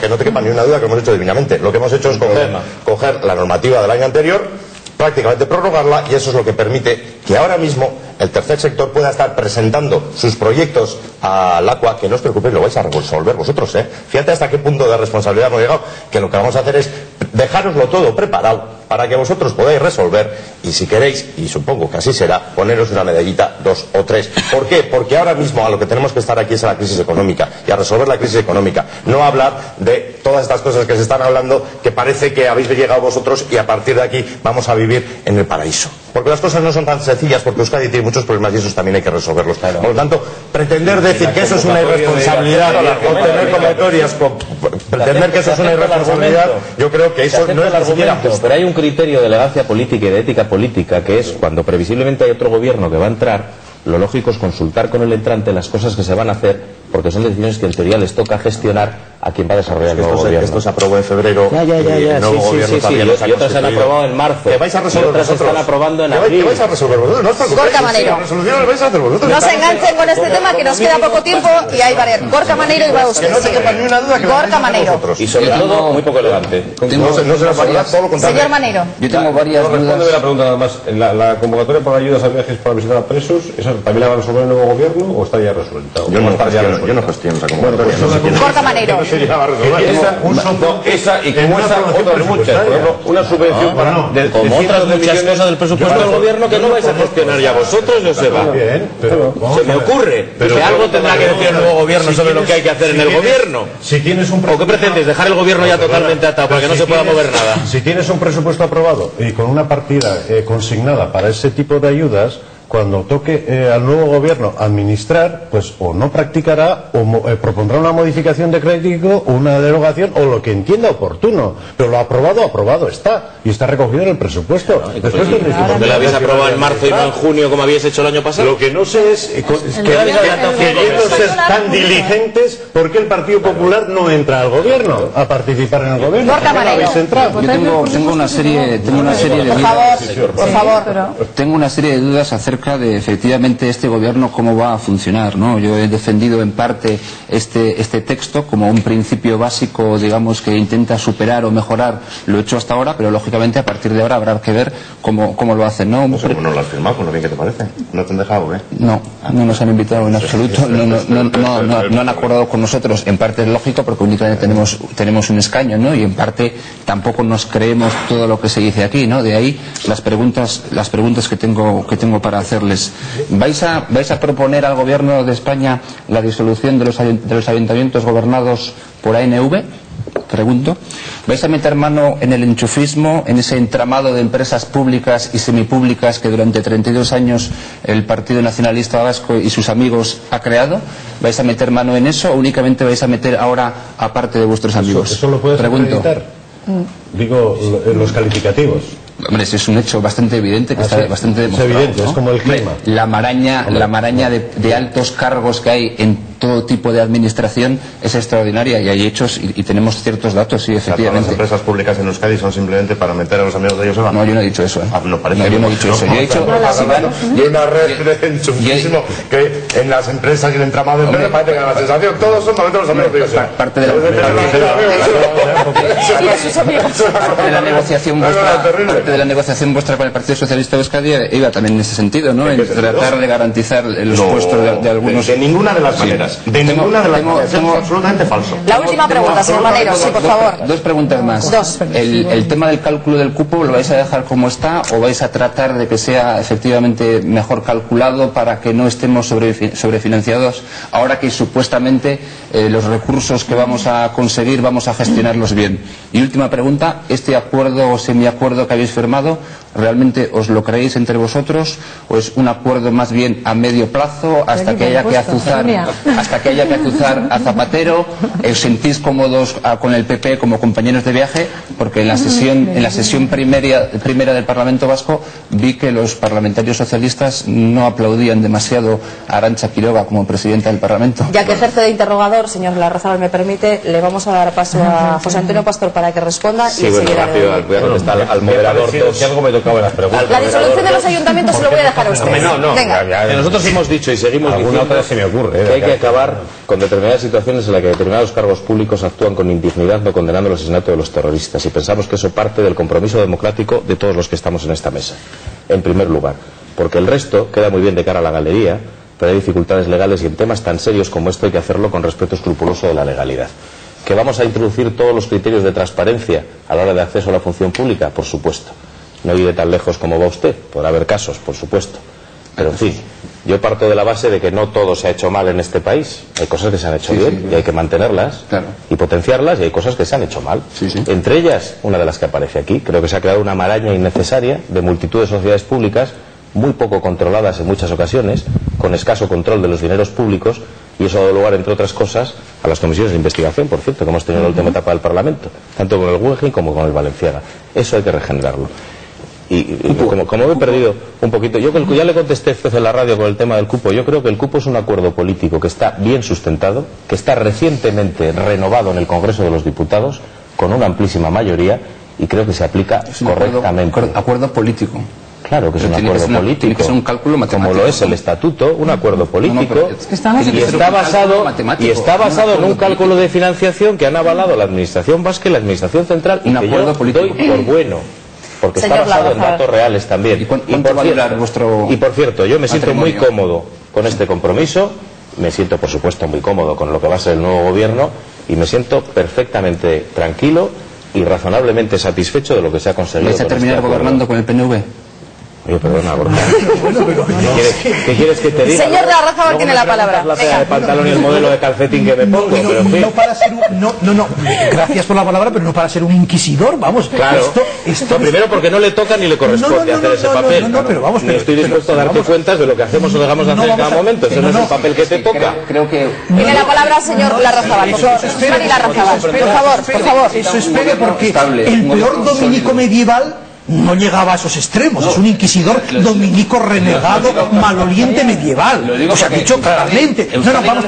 no te quepa ni una duda que lo hemos hecho divinamente. Lo que hemos hecho es coger la normativa del año anterior, prácticamente prorrogarla, y eso es lo que permite que ahora mismo el tercer sector pueda estar presentando sus proyectos al ACUA, que no os preocupéis, lo vais a resolver vosotros, Fíjate hasta qué punto de responsabilidad hemos llegado, que lo que vamos a hacer es dejároslo todo preparado para que vosotros podáis resolver, y si queréis, y supongo que así será, poneros una medallita, 2 o 3. ¿Por qué? Porque ahora mismo a lo que tenemos que estar aquí es a la crisis económica, y a resolver la crisis económica, no a hablar de todas estas cosas que se están hablando, que parece que habéis llegado vosotros y a partir de aquí vamos a vivir en el paraíso. Porque las cosas no son tan sencillas, porque Euskadi tiene muchos problemas y esos también hay que resolverlos. Por lo tanto, pretender decir que eso es una irresponsabilidad, obtener convocatorias, pretender que eso es una irresponsabilidad, yo creo que eso no es ni siquiera justo. Pero hay un criterio de elegancia política y de ética política, que es cuando previsiblemente hay otro gobierno que va a entrar, lo lógico es consultar con el entrante las cosas que se van a hacer, porque son decisiones que en teoría les toca gestionar a quien va a desarrollar el nuevo gobierno. Esto se aprobó en febrero. El nuevo gobierno todavía no se ha y otras se han aprobado en marzo. Que vais a resolver y otras se están aprobando en ¿Qué abril. vais a resolver vosotros? No os preocupéis. Gorka Maneiro. La resolución la vais a hacer vosotros. No se enganchen con este tema, que nos queda poco tiempo y hay varias. Gorka Maneiro y va usted. Que no te quepa ni una duda que lo vais a Gorka hacer Maneiro. vosotros. Y sobre todo, muy poco elegante. No se nos valida todo lo contrario. Señor Maneiro. Yo tengo varias Respóndeme dudas. la pregunta nada más. La convocatoria para ayudas a viajes para visitar a presos, ¿esa también la va a resolver el nuevo gobierno o está ya resuelta? Yo no gestiono esa convocatoria. No sé quién Gorka Maneiro. Esa y como esa, otras muchas. Por ejemplo, una subvención para. Como otras muchas cosas del presupuesto del gobierno que no vais a gestionar ya vosotros, Joseba. Bien, pero Se me ocurre que algo tendrá que decir el nuevo gobierno sobre lo que hay que hacer en el gobierno. si tienes un ¿O qué pretendes? ¿Dejar el gobierno ya totalmente atado para que no se pueda mover nada? Si tienes un presupuesto aprobado y con una partida consignada para ese tipo de ayudas, cuando toque al nuevo gobierno administrar, pues o no practicará o propondrá una modificación de crédito o una derogación o lo que entienda oportuno. Pero lo aprobado está y está recogido en el presupuesto. ¿Por qué lo habéis aprobado en marzo y no en junio como habíais hecho el año pasado? Lo que no sé es queriendo ser tan diligentes, ¿por qué el Partido Popular no entra al gobierno a participar en el gobierno? Gorka ¿Por qué no Maneiro. habéis entrado? Yo tengo una serie de Por dudas. favor, por favor. Tengo una serie de dudas acerca de efectivamente este gobierno cómo va a funcionar, ¿no? Yo he defendido en parte este texto como un principio básico, digamos, que intenta superar o mejorar lo hecho hasta ahora, pero lógicamente a partir de ahora habrá que ver cómo lo hacen, ¿no? No lo has firmado, con lo bien que te parece. ¿No te han dejado, No nos han invitado en absoluto, no han acordado con nosotros. En parte es lógico porque únicamente tenemos un escaño, ¿no? Y en parte tampoco nos creemos todo lo que se dice aquí, ¿no? De ahí las preguntas que tengo para hacerles. ¿Vais a proponer al gobierno de España la disolución de los ayuntamientos gobernados por ANV? Pregunto. ¿Vais a meter mano en el enchufismo, en ese entramado de empresas públicas y semipúblicas que durante 32 años el Partido Nacionalista Vasco y sus amigos ha creado? ¿Vais a meter mano en eso o únicamente vais a meter ahora a parte de vuestros amigos? ¿Eso lo puedes acreditar? Digo, los calificativos. Hombre, es un hecho bastante evidente que está bastante demostrado. Es evidente, ¿no? Es como el clima. La maraña de altos cargos que hay en todo tipo de administración es extraordinaria y hay hechos y tenemos ciertos datos, sí, efectivamente. Las empresas públicas en Euskadi son simplemente para meter a los amigos de Joseba. No, yo no he dicho eso. No, parece yo no he dicho eso. Yo he dicho y una red de enchufismo que en las empresas y el entramado de empresas parece que da la sensación todos son para meter a los amigos de Joseba. Parte de la negociación vuestra con el Partido Socialista de Euskadi iba también en ese sentido, ¿no? En tratar de garantizar los puestos de algunos. De ninguna de las maneras. De ninguna de las maneras. Es absolutamente falso. La última pregunta, señor Maneiro, sí, por favor. Dos preguntas más. Dos. El tema del cálculo del cupo, ¿lo vais a dejar como está o vais a tratar de que sea efectivamente mejor calculado para que no estemos sobrefinanciados ahora que supuestamente los recursos que vamos a conseguir vamos a gestionarlos bien? Y última pregunta, ¿este acuerdo o semiacuerdo que habéis firmado realmente os lo creéis entre vosotros o es un acuerdo más bien a medio plazo hasta que haya que azuzar a Zapatero? ¿Os sentís cómodos con el PP como compañeros de viaje? Porque en la sesión primera del Parlamento Vasco vi que los parlamentarios socialistas no aplaudían demasiado a Arantxa Quiroga como presidenta del Parlamento. Ya que ejerce de interrogador, señor Larrazábal, me permite, le vamos a dar paso a José Antonio Pastor para que responda y enseguida voy a contestar al moderador. Si algo me tocaba en las preguntas. la disolución de los ayuntamientos se lo voy a dejar a usted. Venga. Nosotros hemos dicho y seguimos diciendo que hay que acabar con determinadas situaciones en las que determinados cargos públicos actúan con indignidad no condenando el asesinato de los terroristas y pensamos que eso parte del compromiso democrático de todos los que estamos en esta mesa, en primer lugar, porque el resto queda muy bien de cara a la galería, pero hay dificultades legales y en temas tan serios como esto hay que hacerlo con respeto escrupuloso de la legalidad. ¿Que vamos a introducir todos los criterios de transparencia a la hora de acceso a la función pública? Por supuesto. No iré tan lejos como va usted, podrá haber casos, por supuesto. Pero en fin, yo parto de la base de que no todo se ha hecho mal en este país. Hay cosas que se han hecho bien y hay que mantenerlas y potenciarlas, y hay cosas que se han hecho mal. Entre ellas, una de las que aparece aquí, creo que se ha creado una maraña innecesaria de multitud de sociedades públicas muy poco controladas en muchas ocasiones, con escaso control de los dineros públicos, y eso ha dado lugar, entre otras cosas, a las comisiones de investigación, por cierto, que hemos tenido en la última etapa del Parlamento, tanto con el Guggenheim como con el Balenciaga. Eso hay que regenerarlo. Y como me he perdido un poquito, yo ya le contesté en la radio con el tema del cupo. Yo creo que el cupo es un acuerdo político que está bien sustentado, que está recientemente renovado en el Congreso de los Diputados con una amplísima mayoría y creo que se aplica correctamente. Acuerdo político. Claro que es un acuerdo político. Tiene que ser un cálculo matemático. Como lo es el estatuto, un acuerdo político. Y está basado en un cálculo de financiación que han avalado la Administración vasca y la Administración central y que yo doy por bueno. Porque está basado en datos reales también. Y por cierto, yo me siento muy cómodo con este compromiso, me siento por supuesto muy cómodo con lo que va a ser el nuevo gobierno y me siento perfectamente tranquilo y razonablemente satisfecho de lo que se ha conseguido. ¿Vais a terminar gobernando con el PNV? Oye, perdona, Borja. ¿Qué quieres que te diga? Señor Larrazábal tiene la palabra. La talla de pantalón y el modelo de calcetín que me pongo, pero en fin. No para ser gracias por la palabra, pero no para ser un inquisidor, vamos. Claro. Esto primero porque no le toca ni le corresponde hacer ese papel. Pero vamos, ni estoy dispuesto a darte cuentas de lo que hacemos o dejamos de hacer en cada momento. Ese no es el papel que te toca. Creo que... Tiene la palabra señor Larrazábal. Mari Larrazábal, por favor. Eso espere porque el peor dominico medieval no llegaba a esos extremos, es un inquisidor dominico renegado, maloliente medieval. O sea, dicho claramente. Vamos,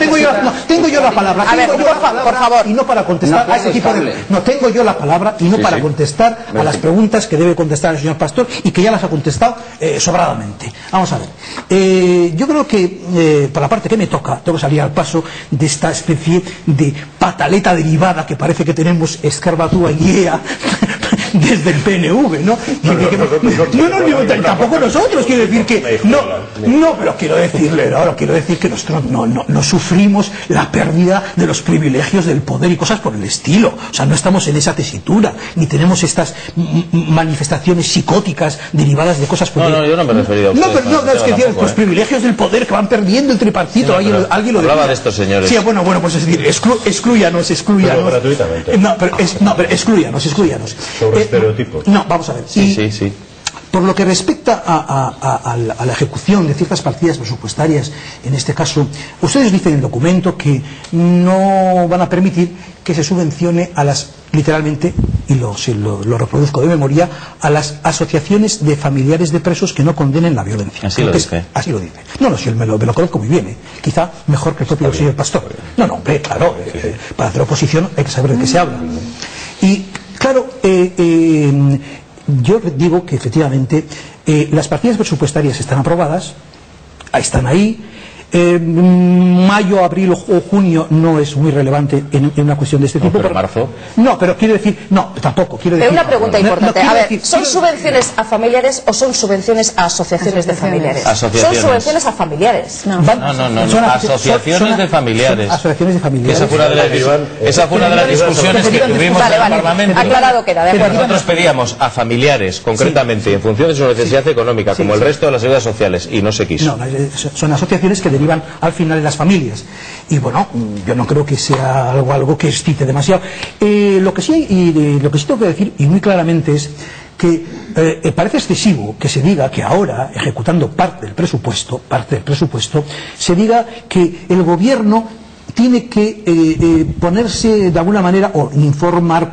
tengo yo la palabra. Por favor. Y no para contestar a ese tipo de... No, tengo yo la palabra y no para contestar a las preguntas que debe contestar el señor Pastor y que ya las ha contestado sobradamente. Vamos a ver. Yo creo que, por la parte que me toca, tengo que salir al paso de esta especie de pataleta derivada que parece que tenemos Escarbatúa y EA desde el PNV, ¿no? Tampoco nosotros, quiero decir que pero quiero decir que nosotros no sufrimos la pérdida de los privilegios del poder y cosas por el estilo. O sea, no estamos en esa tesitura, ni tenemos estas manifestaciones psicóticas derivadas de cosas por yo no me he referido a ustedes. Es que los privilegios del poder que van perdiendo el tripartito, alguien lo hablaba de estos señores. Sí, bueno, pues es decir, exclúyanos. Gratuitamente. Pero exclúyanos. Sobre estereotipos. No, vamos a ver. Sí. Por lo que respecta a la ejecución de ciertas partidas presupuestarias, en este caso, ustedes dicen en el documento que no van a permitir que se subvencione a las, literalmente, y lo reproduzco de memoria, a las asociaciones de familiares de presos que no condenen la violencia. Así lo dice. Así lo dice. No, si me lo conozco muy bien, quizá mejor que el propio señor Pastor. Hombre, claro, para hacer oposición hay que saber de qué se habla. Y, claro, yo digo que efectivamente las partidas presupuestarias están aprobadas, están ahí. Mayo, abril o junio no es muy relevante en una cuestión de este tipo. Pero marzo. No, pero quiero decir, tampoco quiero decir. Pero una pregunta importante. ¿Son subvenciones a familiares o son subvenciones a asociaciones de familiares? Son subvenciones a familiares. No. Asociaciones de familiares. Asociaciones de familiares. Esa fue una de las discusiones que tuvimos en el Parlamento. Aclarado queda, de acuerdo. Nosotros pedíamos a familiares, concretamente, en función de su necesidad económica, como el resto de las ayudas sociales, y no se quiso. No, son asociaciones que derivan al final en las familias. Y bueno, yo no creo que sea algo que excite demasiado. Lo que sí tengo que decir, y muy claramente, es que parece excesivo que se diga que ahora, ejecutando parte del presupuesto, se diga que el gobierno tiene que ponerse de alguna manera, o informar,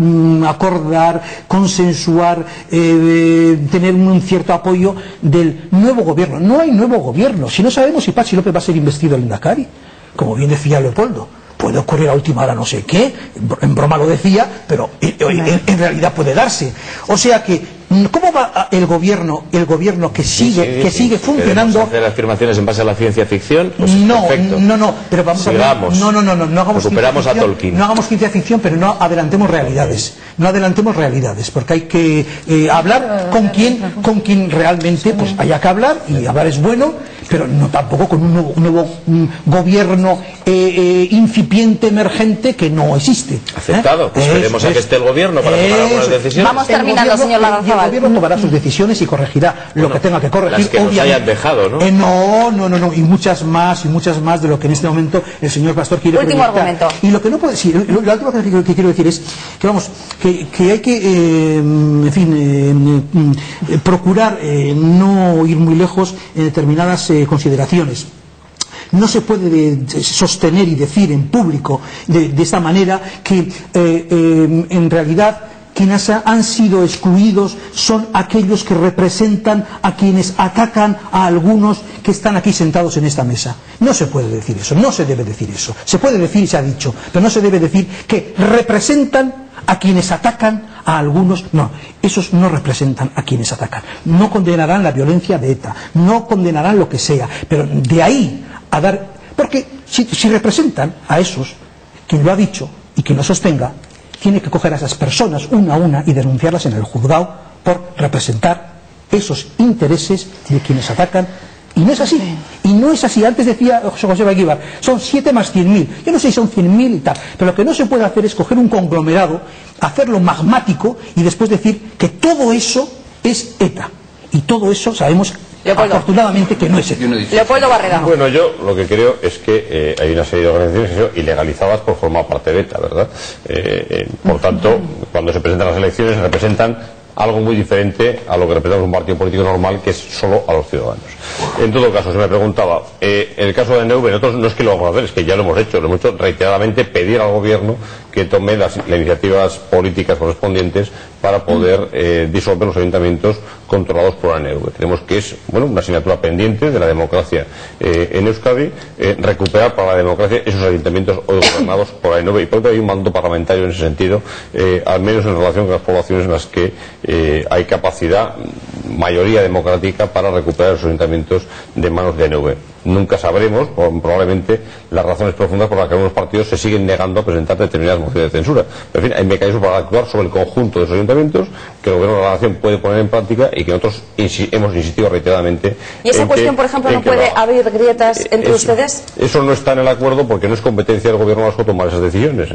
acordar, consensuar, tener un cierto apoyo del nuevo gobierno. No hay nuevo gobierno. Si no sabemos si Patxi López va a ser investido el Lehendakari, como bien decía Leopoldo. Puede ocurrir a última hora no sé qué, en broma lo decía, pero en realidad puede darse. O sea que, ¿cómo va el gobierno que sigue funcionando? ¿Hacer afirmaciones en base a la ciencia ficción? Pues no, perfecto. pero vamos a ver. No hagamos recuperamos a Tolkien. No hagamos ciencia ficción, pero no adelantemos realidades. Porque hay que hablar con quien realmente pues haya que hablar, y hablar es bueno, pero no tampoco con un nuevo gobierno incipiente, emergente, que no existe. Aceptado, pues esperemos a que esté el gobierno para tomar algunas decisiones. Vamos terminando, señor Larrazábal. El gobierno tomará sus decisiones y corregirá lo que tenga que corregir. Las que nos hayan dejado, ¿no? No, y muchas más de lo que en este momento el señor Pastor quiere Último proyectar. argumento. Y lo que no puede decir, la última cosa que quiero decir es que hay que procurar no ir muy lejos en determinadas consideraciones. No se puede sostener y decir en público de esta manera que en realidad quienes han sido excluidos son aquellos que representan a quienes atacan a algunos que están aquí sentados en esta mesa. No se puede decir eso, no se debe decir eso. Se puede decir, se ha dicho, pero no se debe decir que representan a quienes atacan a algunos. No, esos no representan a quienes atacan. No condenarán la violencia de ETA, no condenarán lo que sea, pero de ahí a dar... Porque si representan a esos, quien lo ha dicho y quien lo sostenga, tiene que coger a esas personas una a una y denunciarlas en el juzgado por representar esos intereses de quienes atacan. Y no es así, y no es así. Antes decía José José Eguíbar, son 7 más 100.000, yo no sé si son 100.000 y tal, pero lo que no se puede hacer es coger un conglomerado, hacerlo magmático y después decir que todo eso es ETA, y todo eso sabemos afortunadamente que no es ETA. Leopoldo Barreda. Bueno, yo lo que creo es que hay una serie de organizaciones que han sido ilegalizadas por formar parte de ETA, ¿verdad? Por tanto, cuando se presentan las elecciones, se representan algo muy diferente a lo que representa un partido político normal, que es solo a los ciudadanos. En todo caso, se me preguntaba, el caso de ANV, nosotros no es que lo vamos a hacer, es que ya lo hemos hecho reiteradamente, pedir al gobierno que tome las iniciativas políticas correspondientes para poder disolver los ayuntamientos controlados por ANV. Creemos que es una asignatura pendiente de la democracia en Euskadi, recuperar para la democracia esos ayuntamientos hoy gobernados por ANV, y por tanto hay un mandato parlamentario en ese sentido, al menos en relación con las poblaciones en las que hay capacidad, mayoría democrática, para recuperar los ayuntamientos de manos de ANV. Nunca sabremos, probablemente, las razones profundas por las que algunos partidos se siguen negando a presentar determinadas mociones de censura. Pero, en fin, hay mecanismos para actuar sobre el conjunto de los ayuntamientos que el gobierno de la nación puede poner en práctica y que nosotros hemos insistido reiteradamente. ¿Y esa cuestión, por ejemplo, no puede abrir grietas entre ustedes? Eso no está en el acuerdo porque no es competencia del gobierno vasco tomar esas decisiones.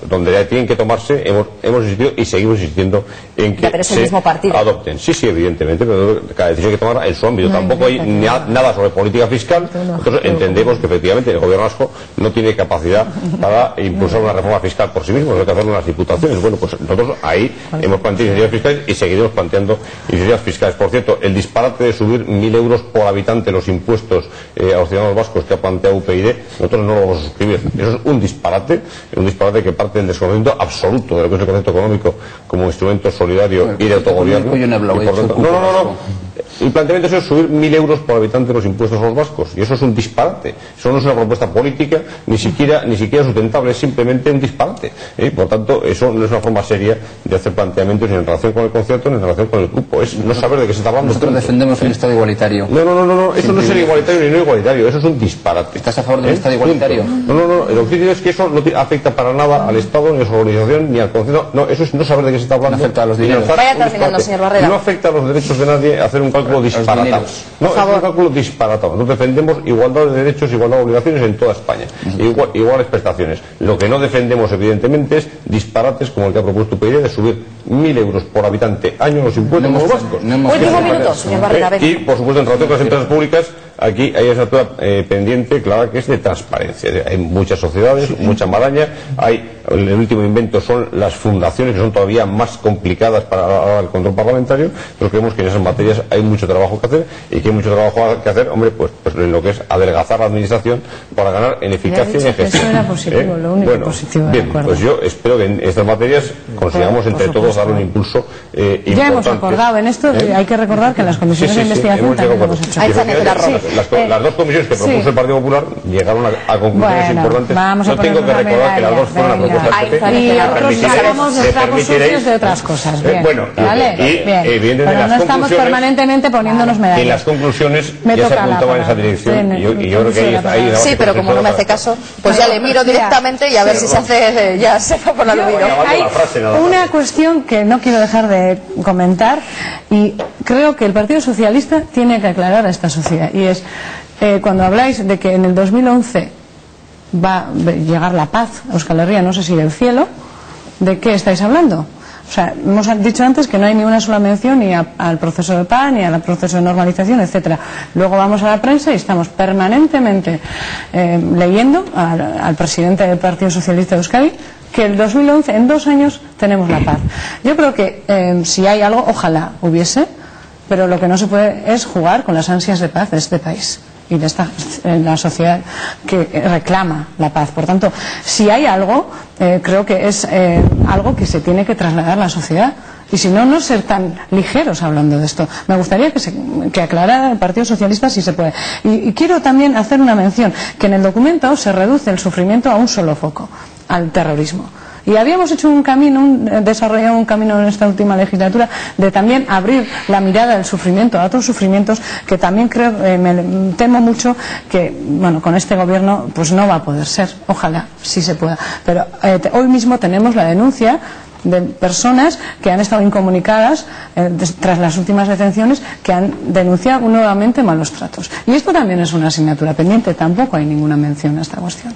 Donde tienen que tomarse, hemos insistido y seguimos insistiendo en que se adopten. Sí, evidentemente, pero cada decisión hay que tomarla en su ámbito. Tampoco hay nada sobre política fiscal. Nosotros entendemos que efectivamente el gobierno vasco no tiene capacidad para impulsar una reforma fiscal por sí mismo, hay que hacerlo en las diputaciones. Bueno, pues nosotros ahí hemos planteado iniciativas fiscales y seguiremos planteando iniciativas fiscales. Por cierto, el disparate de subir 1.000 euros por habitante los impuestos a los ciudadanos vascos que ha planteado UPyD, nosotros no lo vamos a suscribir. Eso es un disparate que parte del desconocimiento absoluto de lo que es el concepto económico como instrumento solidario y de autogobierno. No. El planteamiento es subir 1.000 euros por habitante los impuestos a los vascos, y eso es un disparate. Eso no es una propuesta política, ni siquiera sustentable, es simplemente un disparate. Por tanto, eso no es una forma seria de hacer planteamientos ni en relación con el concierto ni en relación con el grupo. Es no saber de qué se está hablando. Nosotros defendemos un Estado igualitario. No, eso no es ser igualitario ni no igualitario, eso es un disparate. ¿Estás a favor de un Estado igualitario? No, el objetivo es que eso no afecta para nada al Estado, ni a su organización, ni al concierto. No, eso es no saber de qué se está hablando. No afecta a los dineros. Vaya terminando, señor Barrera. No afecta a los derechos de nadie hacer un cálculo disparatado. No, es un cálculo disparatado. Nosotros defendemos igualdad de derechos, igualdad de obligaciones en toda España, iguales prestaciones. Lo que no defendemos, evidentemente, es disparates como el que ha propuesto UPyD de subir 1.000 euros por habitante año los impuestos a los vascos. Último minuto, señor Barrera. Y, por supuesto, en relación con las empresas públicas, aquí hay una asignatura pendiente, clara, que es de transparencia. Hay muchas sociedades, mucha maraña. El último invento son las fundaciones, que son todavía más complicadas para el control parlamentario, pero creemos que en esas materias hay mucho trabajo que hacer, y que hay mucho trabajo que hacer, pues en lo que es adelgazar la administración para ganar en eficacia y en gestión. Eso era positivo, lo único positivo. Bien, pues yo espero que en estas materias consigamos entre todos dar un impulso importante. Ya hemos acordado en esto, hay que recordar que en las comisiones de investigación también hemos hecho. Las dos comisiones que propuso el Partido Popular llegaron a conclusiones importantes. No tengo que recordar que las dos fueron a propuesta y otros tragamos sucios de otras cosas. Bien, pero no estamos permanentemente poniéndonos medallas. En las conclusiones ya se apuntaba en esa dirección, y yo creo que ahí sí, pero como no me hace caso, pues ya le miro directamente y a ver si se hace, ya se va por la lubino. Hay una cuestión que no quiero dejar de comentar, y creo que el Partido Socialista tiene que aclarar a esta sociedad, y es cuando habláis de que en el 2011 va a llegar la paz a Euskal Herria, no sé si del cielo, ¿de qué estáis hablando? O sea, hemos dicho antes que no hay ni una sola mención ni al proceso de paz, ni al proceso de normalización, etcétera. Luego vamos a la prensa y estamos permanentemente leyendo al presidente del Partido Socialista de Euskadi que el 2011, en 2 años, tenemos la paz. Yo creo que si hay algo, ojalá hubiese, pero lo que no se puede es jugar con las ansias de paz de este país. y de la sociedad que reclama la paz. Por tanto, si hay algo, creo que es algo que se tiene que trasladar a la sociedad. Y si no, no ser tan ligeros hablando de esto. Me gustaría que aclarara el Partido Socialista si se puede. Y quiero también hacer una mención, que en el documento se reduce el sufrimiento a un solo foco, al terrorismo. Y habíamos hecho desarrollado un camino en esta última legislatura de también abrir la mirada del sufrimiento a otros sufrimientos que también creo, me temo mucho que, bueno, con este gobierno pues no va a poder ser. Ojalá, sí se pueda. Pero hoy mismo tenemos la denuncia de personas que han estado incomunicadas tras las últimas detenciones, que han denunciado nuevamente malos tratos. Y esto también es una asignatura pendiente, tampoco hay ninguna mención a esta cuestión.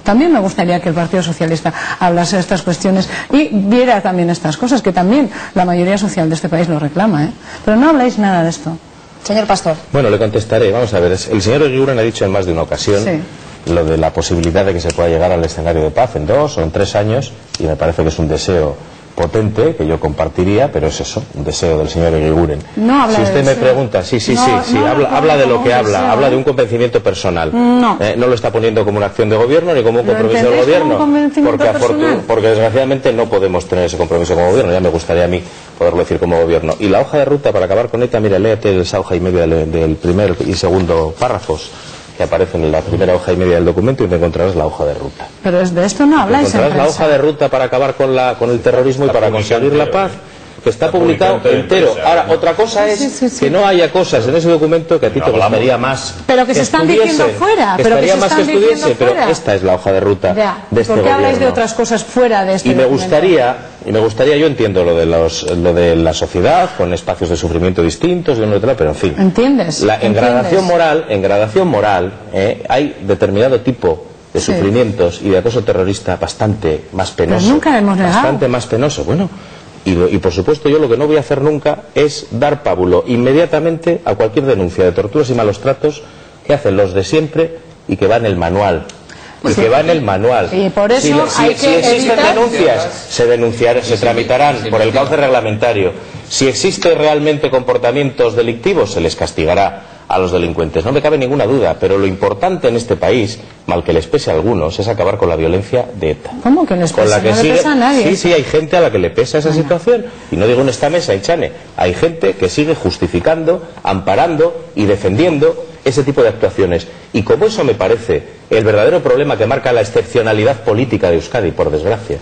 También me gustaría que el Partido Socialista hablase de estas cuestiones y viera también estas cosas, que también la mayoría social de este país lo reclama, pero no habláis nada de esto. Señor Pastor. Bueno, le contestaré. Vamos a ver, el señor Eguiguren ha dicho en más de una ocasión lo de la posibilidad de que se pueda llegar al escenario de paz en 2 o en 3 años, y me parece que es un deseo potente, que yo compartiría, pero es eso, un deseo del señor Eguiguren. No habla si usted me pregunta, habla de lo que habla de un convencimiento personal. No lo está poniendo como una acción de gobierno ni como un compromiso del gobierno, porque desgraciadamente no podemos tener ese compromiso como gobierno. Ya me gustaría a mí poderlo decir como gobierno. Y la hoja de ruta, para acabar con ETA, mira, léete esa hoja y media del primer y segundo párrafos que aparece en la primera hoja y media del documento, y te encontrarás la hoja de ruta. Pero de esto no habláis. Encontrarás la hoja de ruta para acabar con el terrorismo y para conseguir la paz, que está publicado entero. Ahora, otra cosa es que no haya cosas en ese documento que a ti te gustaría más. Pero que se están diciendo fuera. Pero esta es la hoja de ruta de este gobierno. ¿Por qué habláis de otras cosas fuera de este documento? Y me gustaría, yo entiendo lo de la sociedad, con espacios de sufrimiento distintos, de uno y otro, pero en fin. ¿Entiendes? En gradación moral, hay determinado tipo de sufrimientos y de acoso terrorista bastante más penoso. Pero nunca hemos negado. Bastante más penoso. Bueno, y por supuesto yo lo que no voy a hacer nunca es dar pábulo inmediatamente a cualquier denuncia de torturas y malos tratos que hacen los de siempre y que va en el manual. Y por eso si existen denuncias, se tramitarán por el cauce reglamentario. Si existen realmente comportamientos delictivos, se les castigará a los delincuentes. No me cabe ninguna duda, pero lo importante en este país, mal que les pese a algunos, es acabar con la violencia de ETA. ¿Cómo que les pesa? No le pesa a nadie. Sí, hay gente a la que le pesa esa situación. Y no digo en esta mesa, Chane. Hay gente que sigue justificando, amparando y defendiendo ese tipo de actuaciones. Y como eso me parece el verdadero problema que marca la excepcionalidad política de Euskadi, por desgracia,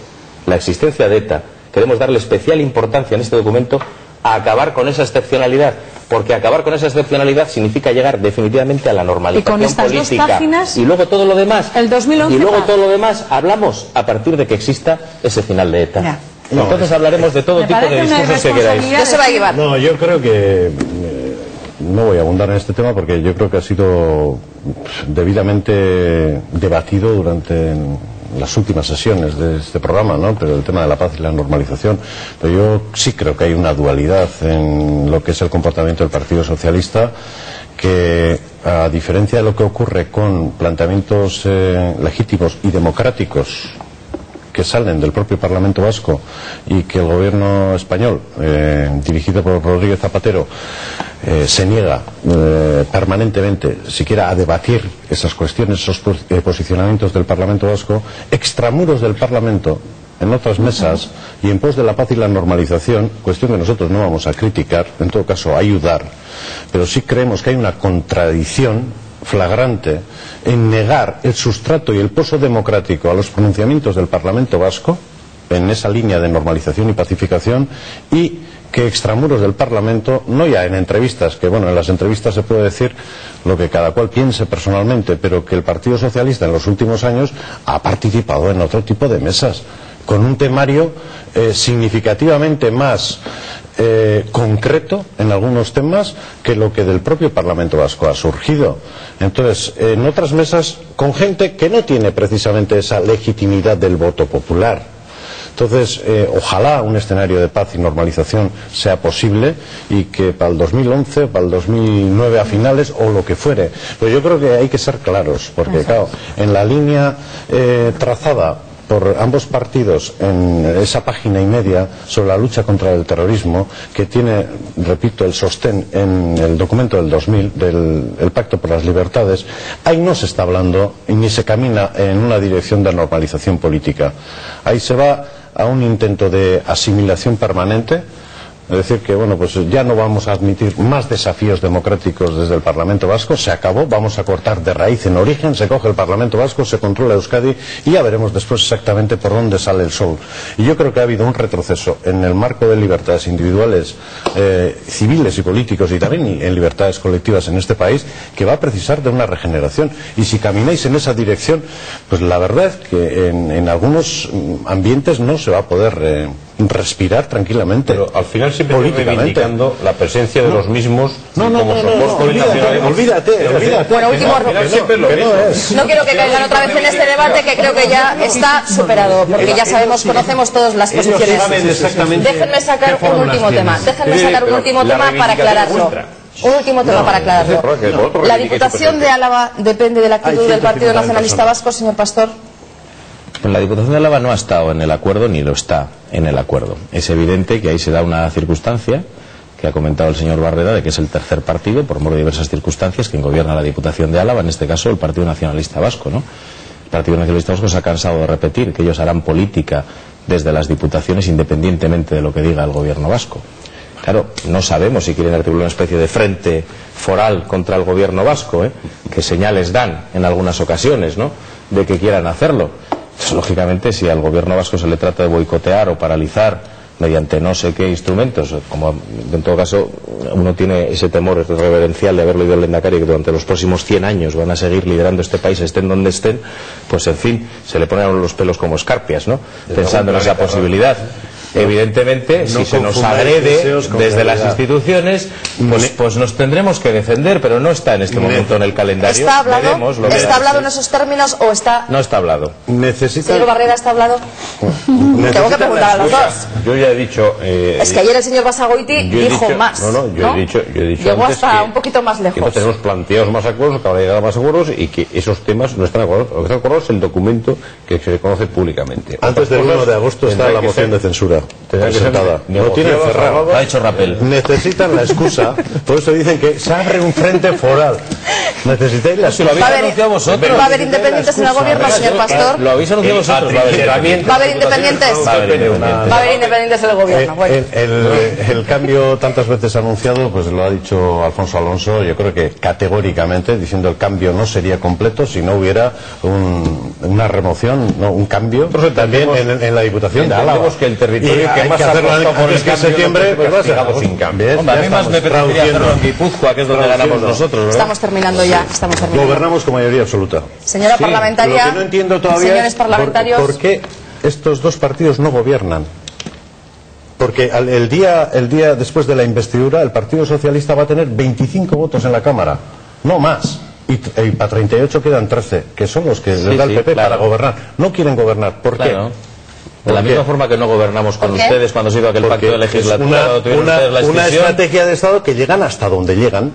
la existencia de ETA, queremos darle especial importancia en este documento a acabar con esa excepcionalidad, porque acabar con esa excepcionalidad significa llegar definitivamente a la normalización política. Y con estas 2 páginas, y luego todo lo demás, el 2011 y luego todo lo demás hablamos a partir de que exista ese final de ETA. Ya. Entonces hablaremos de todo tipo de discursos que queráis. ¿Qué se va a llevar? No, yo creo que no voy a abundar en este tema porque yo creo que ha sido debidamente debatido durante las últimas sesiones de este programa, ¿no? Pero el tema de la paz y la normalización. Pero yo sí creo que hay una dualidad en lo que es el comportamiento del Partido Socialista, que a diferencia de lo que ocurre con planteamientos legítimos y democráticos que salen del propio Parlamento Vasco y que el gobierno español, dirigido por Rodríguez Zapatero, se niega permanentemente siquiera a debatir esas cuestiones, esos posicionamientos del Parlamento Vasco, extramuros del Parlamento, en otras mesas y en pos de la paz y la normalización, cuestión que nosotros no vamos a criticar, en todo caso a ayudar, pero sí creemos que hay una contradicción flagrante en negar el sustrato y el pozo democrático a los pronunciamientos del Parlamento Vasco en esa línea de normalización y pacificación, y que extramuros del Parlamento, no ya en entrevistas, que bueno, en las entrevistas se puede decir lo que cada cual piense personalmente, pero que el Partido Socialista en los últimos años ha participado en otro tipo de mesas, con un temario significativamente más concreto en algunos temas que lo que del propio Parlamento Vasco ha surgido. Entonces, en otras mesas con gente que no tiene precisamente esa legitimidad del voto popular. Entonces, ojalá un escenario de paz y normalización sea posible y que para el 2011, para el 2009 a finales o lo que fuere. Pero yo creo que hay que ser claros, porque claro, en la línea trazada por ambos partidos en esa página y media sobre la lucha contra el terrorismo, que tiene, repito, el sostén en el documento del 2000, del Pacto por las Libertades, ahí no se está hablando y ni se camina en una dirección de normalización política. Ahí se va a un intento de asimilación permanente. Es decir, que bueno, pues ya no vamos a admitir más desafíos democráticos desde el Parlamento Vasco, se acabó, vamos a cortar de raíz en origen, se coge el Parlamento Vasco, se controla Euskadi y ya veremos después exactamente por dónde sale el sol. Y yo creo que ha habido un retroceso en el marco de libertades individuales, civiles y políticos, y también en libertades colectivas en este país, que va a precisar de una regeneración. Y si camináis en esa dirección, pues la verdad es que en algunos ambientes no se va a poder respirar tranquilamente. Pero al final siempre reivindicando la presencia de los mismos como soporte nacional. Olvídate. Bueno, último no quiero que caigan otra vez en este debate, que creo que ya está superado, porque ya sabemos, conocemos todas las posiciones. Déjenme sacar un último tema. Para aclararlo. Un último tema para aclararlo. ¿La Diputación de Álava depende de la actitud del Partido Nacionalista Vasco, señor Pastor? La Diputación de Álava no ha estado en el acuerdo ni lo está en el acuerdo. Es evidente que ahí se da una circunstancia que ha comentado el señor Barreda, de que es el tercer partido, por mor de diversas circunstancias, quien gobierna la Diputación de Álava, en este caso el Partido Nacionalista Vasco, ¿no? El Partido Nacionalista Vasco se ha cansado de repetir que ellos harán política desde las diputaciones independientemente de lo que diga el gobierno vasco. Claro, no sabemos si quieren articular una especie de frente foral contra el gobierno vasco, que señales dan en algunas ocasiones, ¿no?, de que quieran hacerlo. Pues, lógicamente, si al gobierno vasco se le trata de boicotear o paralizar mediante no sé qué instrumentos, como en todo caso uno tiene ese temor reverencial de haber oído al Lehendakari que durante los próximos 100 años van a seguir liderando este país, estén donde estén, pues en fin, se le ponen los pelos como escarpias, ¿no?, pensando en esa posibilidad. Evidentemente, si se nos agrede desde las instituciones, pues nos tendremos que defender, pero no está en este momento en el calendario. ¿Está hablado? ¿Está hablado en esos términos o está...? No está hablado. ¿Señor Barreda, está hablado? Tengo que preguntar a los dos. Yo ya he dicho... es que ayer el señor Basagoiti dijo más. Yo he dicho llegó hasta un poquito más lejos. Que no tenemos planteados más acuerdos, que habrá llegado más acuerdos y que esos temas no están acordados. Lo que está acordado es el documento que se conoce públicamente. Antes del 1 de agosto está la moción de censura. No tienen cerrado. Lo ha hecho Rappel. Necesitan la excusa. Por eso dicen que se abre un frente foral. Necesitáis la excusa. Lo habéis anunciado vosotros. ¿Va a haber independientes en el gobierno, señor Pastor? Lo habéis anunciado vosotros. ¿Va a haber independientes? Va a haber independientes en el gobierno. El cambio tantas veces anunciado, pues lo ha dicho Alfonso Alonso, yo creo que categóricamente, diciendo el cambio no sería completo si no hubiera una remoción, un cambio también en la Diputación de Álava. Que el territorio que más que hacerlo por el en septiembre, pues va a ser sin cambio. A mí más me parecería hacerlo en Guipúzcoa, que es donde ganamos nosotros, ¿verdad? Estamos terminando ya. Gobernamos con mayoría absoluta. Señora parlamentaria, lo que no entiendo todavía señores parlamentarios, ¿por qué estos dos partidos no gobiernan? Porque el día después de la investidura, el Partido Socialista va a tener 25 votos en la Cámara, no más. Y para 38 quedan 13, que son los que les da el PP para gobernar. No quieren gobernar. ¿Por qué? De la misma forma que no gobernamos con ustedes cuando se hizo aquel pacto de legislatura. Una estrategia de Estado que llegan hasta donde llegan.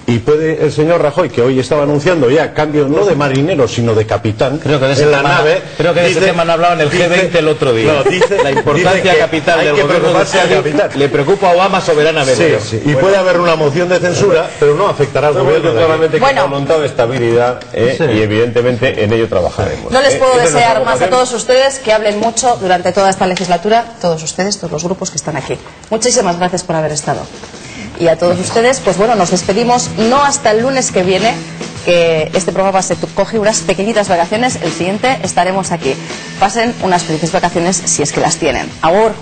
Y puede el señor Rajoy, que hoy estaba anunciando ya cambio no de marinero sino de capitán, creo que de ese tema han hablado en el G20 el otro día. La importancia capital del gobierno de Sánchez le preocupa a Obama soberanamente. Y puede haber una moción de censura, pero no afectará al gobierno. Claramente que ha montado estabilidad y evidentemente en ello trabajaremos. No les puedo desear más a todos ustedes que hablen mucho durante toda esta legislatura, todos ustedes, todos los grupos que están aquí. Muchísimas gracias por haber estado. Y a todos ustedes, pues bueno, nos despedimos no hasta el lunes que viene, que este programa se coge unas pequeñitas vacaciones. El siguiente estaremos aquí. Pasen unas felices vacaciones si es que las tienen. Agur.